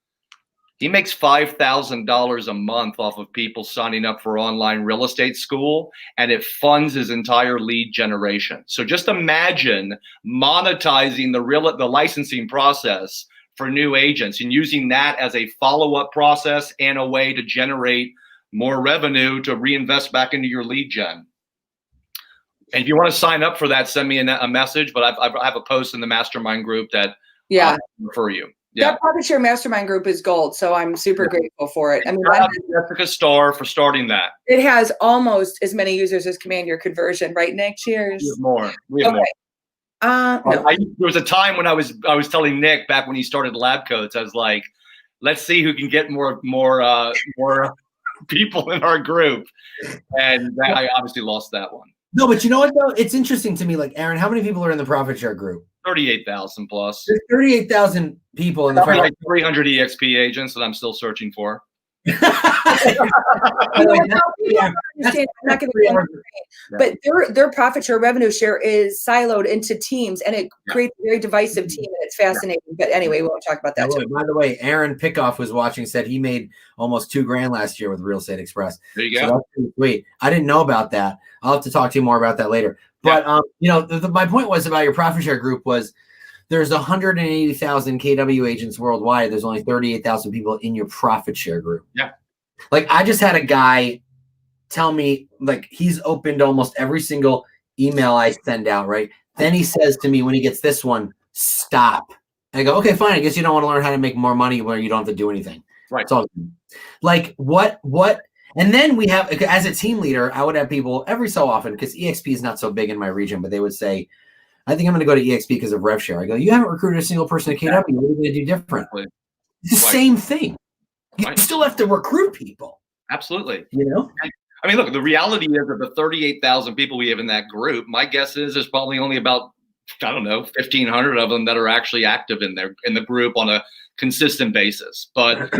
He makes $5,000 a month off of people signing up for online real estate school, and it funds his entire lead generation. So just imagine monetizing the licensing process for new agents and using that as a follow-up process and a way to generate more revenue to reinvest back into your lead gen. And if you want to sign up for that, send me a message. But I have a post in the mastermind group that refer you. Yeah. That Profit Share Mastermind group is gold, so I'm super grateful for it. I mean, Jessica Starr for starting that. It has almost as many users as Command Your Conversion, right, Nick? Cheers. We have more. No. There was a time when I was telling Nick back when he started Lab Coats, I was like, let's see who can get more people in our group, and I obviously lost that one. No, but you know what though? It's interesting to me. Like, Aaron, how many people are in the Profit Share group? 38,000 plus. There's 38,000 people in the like 300 EXP agents that I'm still searching for. But their profit share revenue share is siloed into teams, and it creates a very divisive team, and it's fascinating. But anyway, we won't talk about that. By the way, Aaron Pickoff was watching, said he made almost $2,000 last year with Real Estate Express. There you go. So that's pretty sweet. I didn't know about that. I'll have to talk to you more about that later. But my point was about your profit share group was there's 180,000 KW agents worldwide. There's only 38,000 people in your profit share group. Yeah. Like I just had a guy tell me, like, he's opened almost every single email I send out, right? Then he says to me when he gets this one, stop. And I go, okay, fine. I guess you don't want to learn how to make more money where you don't have to do anything. Right. It's all good. Like what? And then we have, as a team leader, I would have people every so often, because EXP is not so big in my region, but they would say, I think I'm going to go to EXP because of rev share. I go, you haven't recruited a single person at KW. What are you going to do different? Exactly. It's the same thing. You still have to recruit people. Absolutely. You know? I mean, look, the reality is of the 38,000 people we have in that group, my guess is there's probably only about, 1,500 of them that are actually active in the group on a consistent basis. But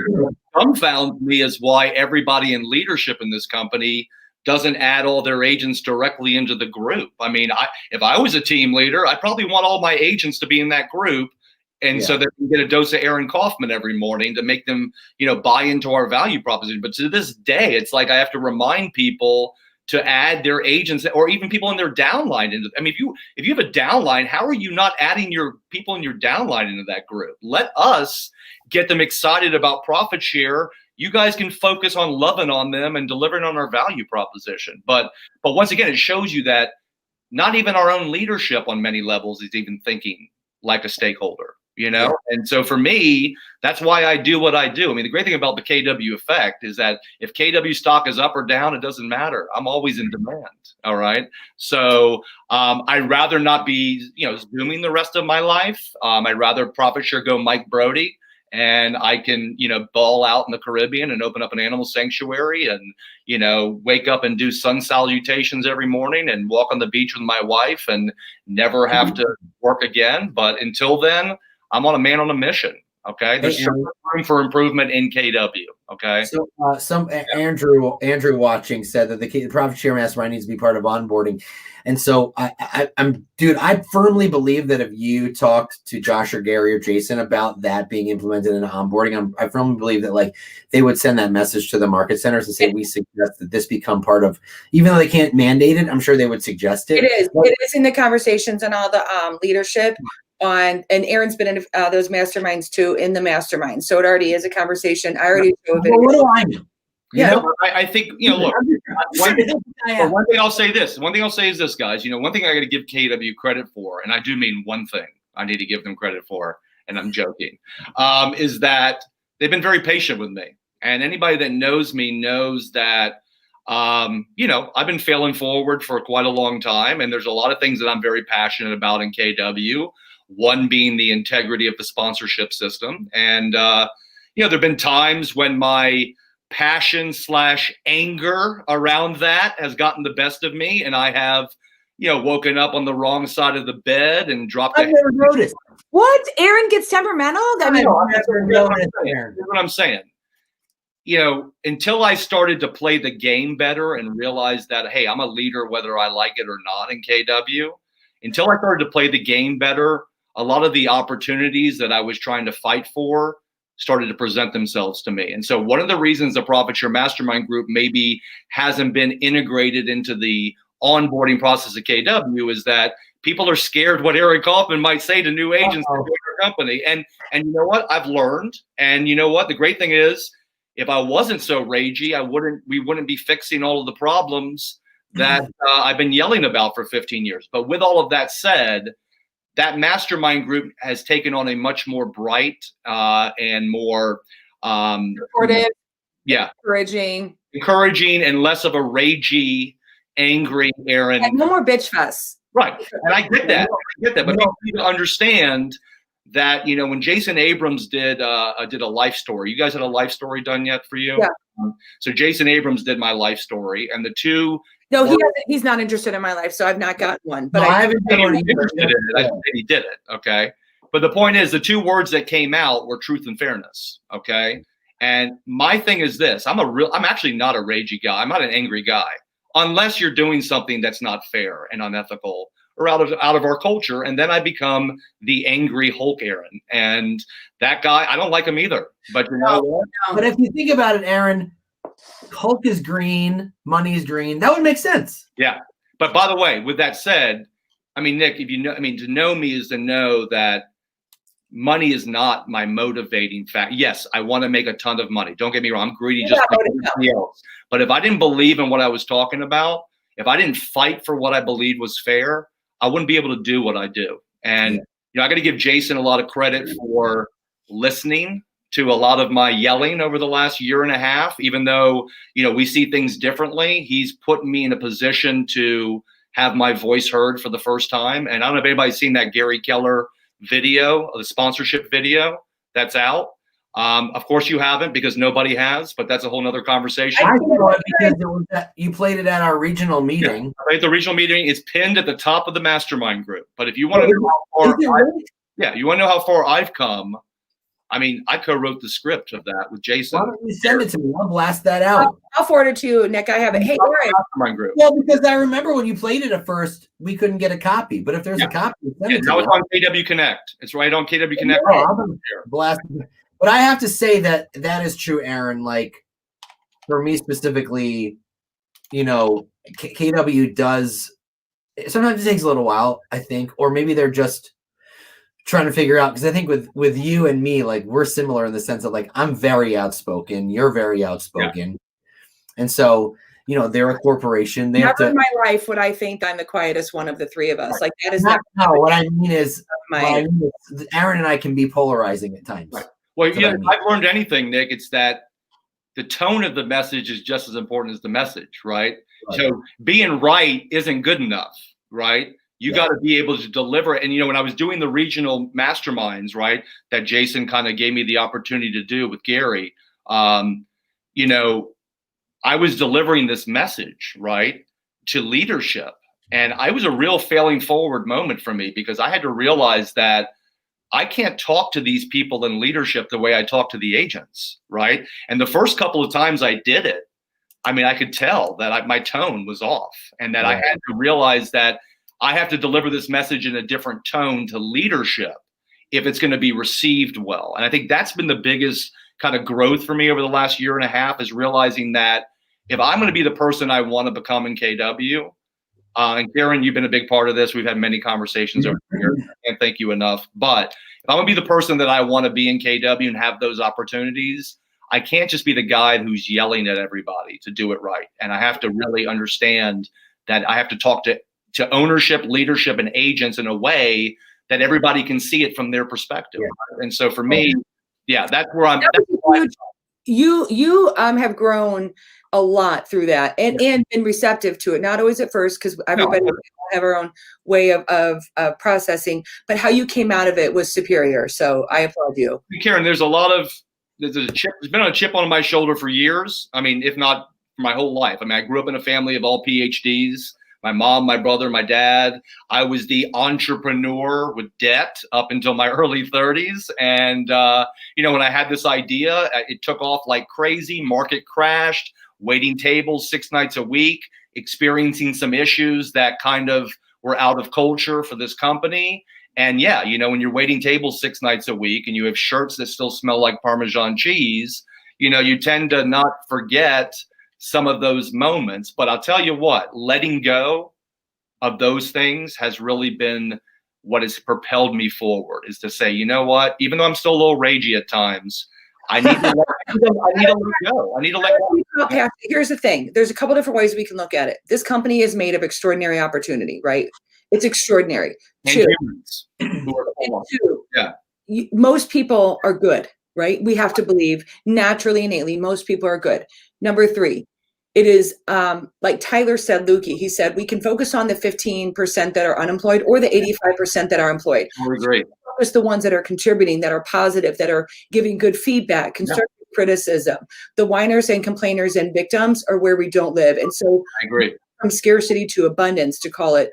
dumbfounds me is why everybody in leadership in this company doesn't add all their agents directly into the group. I mean, if I was a team leader, I'd probably want all my agents to be in that group. And so they can get a dose of Aaron Kaufman every morning to make them, buy into our value proposition. But to this day, it's like I have to remind people to add their agents or even people in their downline into. I mean, if you have a downline, how are you not adding your people in your downline into that group? Let us get them excited about profit share. You guys can focus on loving on them and delivering on our value proposition. But once again, it shows you that not even our own leadership on many levels is even thinking like a stakeholder. And so for me, that's why I do what I do. I mean, the great thing about the KW effect is that if KW stock is up or down, it doesn't matter. I'm always in demand. All right. So I'd rather not be, Zooming the rest of my life. I'd rather profit share go Mike Brody, and I can, ball out in the Caribbean and open up an animal sanctuary and, wake up and do sun salutations every morning and walk on the beach with my wife and never have to work again. But until then, I'm on a mission. Okay. There's room for improvement in KW. Okay. So Andrew watching said that the profit share mastermind needs to be part of onboarding. And so I firmly believe that if you talked to Josh or Gary or Jason about that being implemented in onboarding, I firmly believe that they would send that message to the market centers and say, we suggest that this become part of, even though they can't mandate it, I'm sure they would suggest it. It is in the conversations and all the leadership. And Aaron's been in those masterminds too, in the mastermind. So it already is a conversation. I already drove it. What do I know? I think, look, one thing I'll say this. One thing I'll say is this, guys. One thing I got to give KW credit for, and I do mean one thing I need to give them credit for, and I'm joking, is that they've been very patient with me. And anybody that knows me knows that, I've been failing forward for quite a long time. And there's a lot of things that I'm very passionate about in KW. One being the integrity of the sponsorship system. And, there have been times when my passion/anger around that has gotten the best of me. And I have, woken up on the wrong side of the bed and dropped. I've never noticed. What? Aaron gets temperamental? I've never noticed. Here's what I'm saying. Until I started to play the game better and realize that, hey, I'm a leader whether I like it or not in KW, until I started to play the game better, a lot of the opportunities that I was trying to fight for started to present themselves to me. And so one of the reasons the Profit Share Mastermind Group maybe hasn't been integrated into the onboarding process of KW is that people are scared what Aaron Kaufman might say to new agents in their company. And you know what? I've learned. And you know what? The great thing is, if I wasn't so ragey, we wouldn't be fixing all of the problems that I've been yelling about for 15 years. But with all of that said, that mastermind group has taken on a much more bright and more supportive, encouraging, and less of a ragey, angry Aaron. And no more bitch fest. Right, and I get that. But people need to understand that when Jason Abrams did a life story. You guys had a life story done yet for you? Yeah. So Jason Abrams did my life story, and the two. No, he doesn't. He's not interested in my life, so I've not gotten one. But I haven't been interested in it. I said he did it. Okay, but the point is, the two words that came out were truth and fairness. Okay, And my thing is this: I'm actually not a ragey guy. I'm not an angry guy, unless you're doing something that's not fair and unethical or out of our culture. And then I become the angry Hulk Aaron. And that guy, I don't like him either. But you know what? But if you think about it, Aaron, Hulk is green, money is green. That would make sense. Yeah. But by the way, with that said, I mean, Nick, if you know, I mean, to know me is to know that money is not my motivating fact. Yes, I want to make a ton of money. Don't get me wrong. I'm greedy just like everybody else. But if I didn't believe in what I was talking about, if I didn't fight for what I believed was fair, I wouldn't be able to do what I do. And, I got to give Jason a lot of credit for listening to a lot of my yelling over the last year and a half. Even though, we see things differently, he's put me in a position to have my voice heard for the first time. And I don't know if anybody's seen that Gary Keller video, the sponsorship video that's out. Of course you haven't, because nobody has, but that's a whole nother conversation. I saw it because you played it at our regional meeting. Yeah, at the regional meeting, it's pinned at the top of the mastermind group. But if you want to know how far, you want to know how far I've come. I mean, I co-wrote the script of that with Jason. Why don't you send it to me? I'll blast that out. I'll forward it to you, Nick. I have it. Hey, Aaron. Mastermind group. Well, because I remember when you played it at first, we couldn't get a copy. But if there's a copy, send it to now me. it's on KW Connect. It's right on KW Connect. Blast. But I have to say that is true, Aaron. Like, for me specifically, KW does sometimes it takes a little while, I think, or maybe they're just trying to figure out, because I think with you and me, like, we're similar in the sense that, like, I'm very outspoken, you're very outspoken, and so they're a corporation. They never in my life would I think I'm the quietest one of the three of us. Like, that is not. No, what I mean is, Aaron and I can be polarizing at times. Right. Well, I've learned anything, Nick. It's that the tone of the message is just as important as the message, right? So being right isn't good enough, right? You got to be able to deliver it. And, when I was doing the regional masterminds, right, that Jason kind of gave me the opportunity to do with Gary, I was delivering this message, right, to leadership. And it was a real failing forward moment for me, because I had to realize that I can't talk to these people in leadership the way I talk to the agents, right? And the first couple of times I did it, I mean, I could tell that my tone was off, and that I had to realize that I have to deliver this message in a different tone to leadership if it's going to be received well. And I think that's been the biggest kind of growth for me over the last year and a half, is realizing that if I'm going to be the person I want to become in KW, and Karen, you've been a big part of this. We've had many conversations over here. I can't thank you enough. But if I'm going to be the person that I want to be in KW and have those opportunities, I can't just be the guy who's yelling at everybody to do it right. And I have to really understand that I have to talk to ownership, leadership, and agents in a way that everybody can see it from their perspective. Yeah. And so for me, that's where I'm. You have grown a lot through that, and been receptive to it. Not always at first, because everybody have our own way of processing. But how you came out of it was superior. So I applaud you, Karen. There's a chip. There's been a chip on my shoulder for years. I mean, if not for my whole life. I mean, I grew up in a family of all PhDs. My mom, my brother, my dad. I was the entrepreneur with debt up until my early 30s. And, when I had this idea, it took off like crazy. Market crashed, waiting tables 6 nights a week, experiencing some issues that kind of were out of culture for this company. And when you're waiting tables 6 nights a week and you have shirts that still smell like Parmesan cheese, you tend to not forget some of those moments. But I'll tell you what, letting go of those things has really been what has propelled me forward, is to say, you know what, even though I'm still a little ragey at times, I need to let go. I need to let go. Here's the thing. There's a couple different ways we can look at it. This company is made of extraordinary opportunity, right? It's extraordinary. And humans. Most people are good, right? We have to believe naturally, innately, most people are good. Number 3, it is like Tyler said, Lukey, he said, we can focus on the 15% that are unemployed or the 85% that are employed. We're great. Focus the ones that are contributing, that are positive, that are giving good feedback, constructive criticism. The whiners and complainers and victims are where we don't live. And so I agree. From scarcity to abundance, to call it,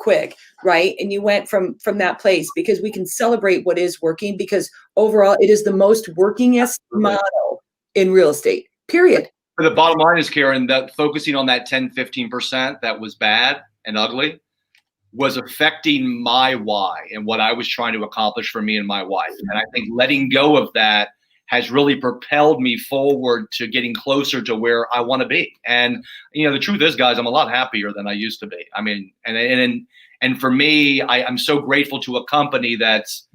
quick, right? And you went from that place, because we can celebrate what is working, because overall it is the most workingest model in real estate, period. But the bottom line is, Karen, that focusing on that 10, 15% that was bad and ugly was affecting my why and what I was trying to accomplish for me and my wife. And I think letting go of that has really propelled me forward to getting closer to where I want to be. And, you know, the truth is, guys, I'm a lot happier than I used to be. I mean, and for me, I'm so grateful to a company that's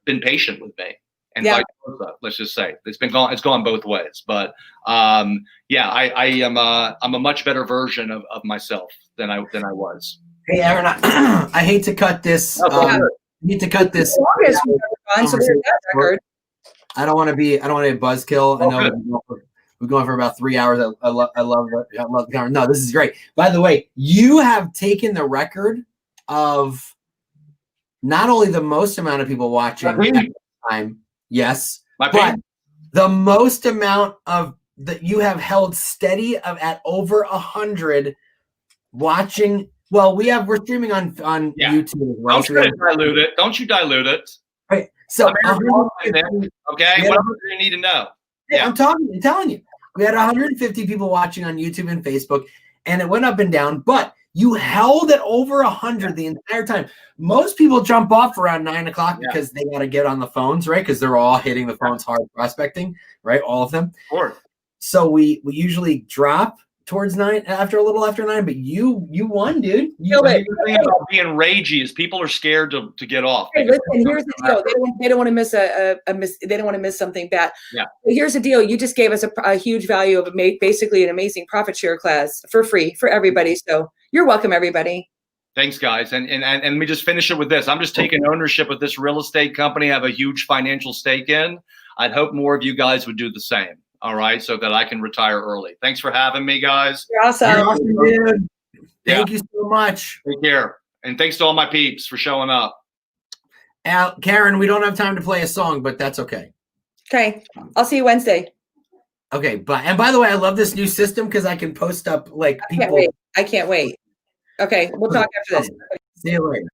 been patient with me. And vice versa, let's just say it's gone both ways. But yeah, I'm a much better version of myself than I was. Hey, Aaron, I hate to cut this. I need to cut this. I don't want to be a buzzkill. I know we're going for about 3 hours. I love the conversation. No, this is great. By the way, you have taken the record of not only the most amount of people watching at the time, yes, but the most amount of that you have held steady at over 100 watching. Well, we're streaming on YouTube. Right? Don't you dilute it. Right. So okay, what else do you need to know? Yeah, I'm telling you. We had 150 people watching on YouTube and Facebook, and it went up and down, but you held it over 100 the entire time. Most people jump off around 9 o'clock because they got to get on the phones, right? Because they're all hitting the phones hard prospecting, right? All of them. Of course. So we usually drop towards 9 a little after 9, but you won, dude. The thing about being ragey is people are scared to get off. Hey, listen, here's the deal. They don't want to miss they don't want to miss something bad. Yeah. But here's the deal. You just gave us a huge value of basically an amazing profit share class for free for everybody. So you're welcome, everybody. Thanks, guys. And let me just finish it with this. I'm just taking ownership of this real estate company I have a huge financial stake in. I'd hope more of you guys would do the same. All right, so that I can retire early. Thanks for having me, guys. You're awesome. You're awesome, dude. Thank you so much. Take care. And thanks to all my peeps for showing up. Karen, we don't have time to play a song, but that's okay. Okay. I'll see you Wednesday. Okay, and by the way, I love this new system because I can post up like people. I can't wait. Okay, we'll talk after this. See you later.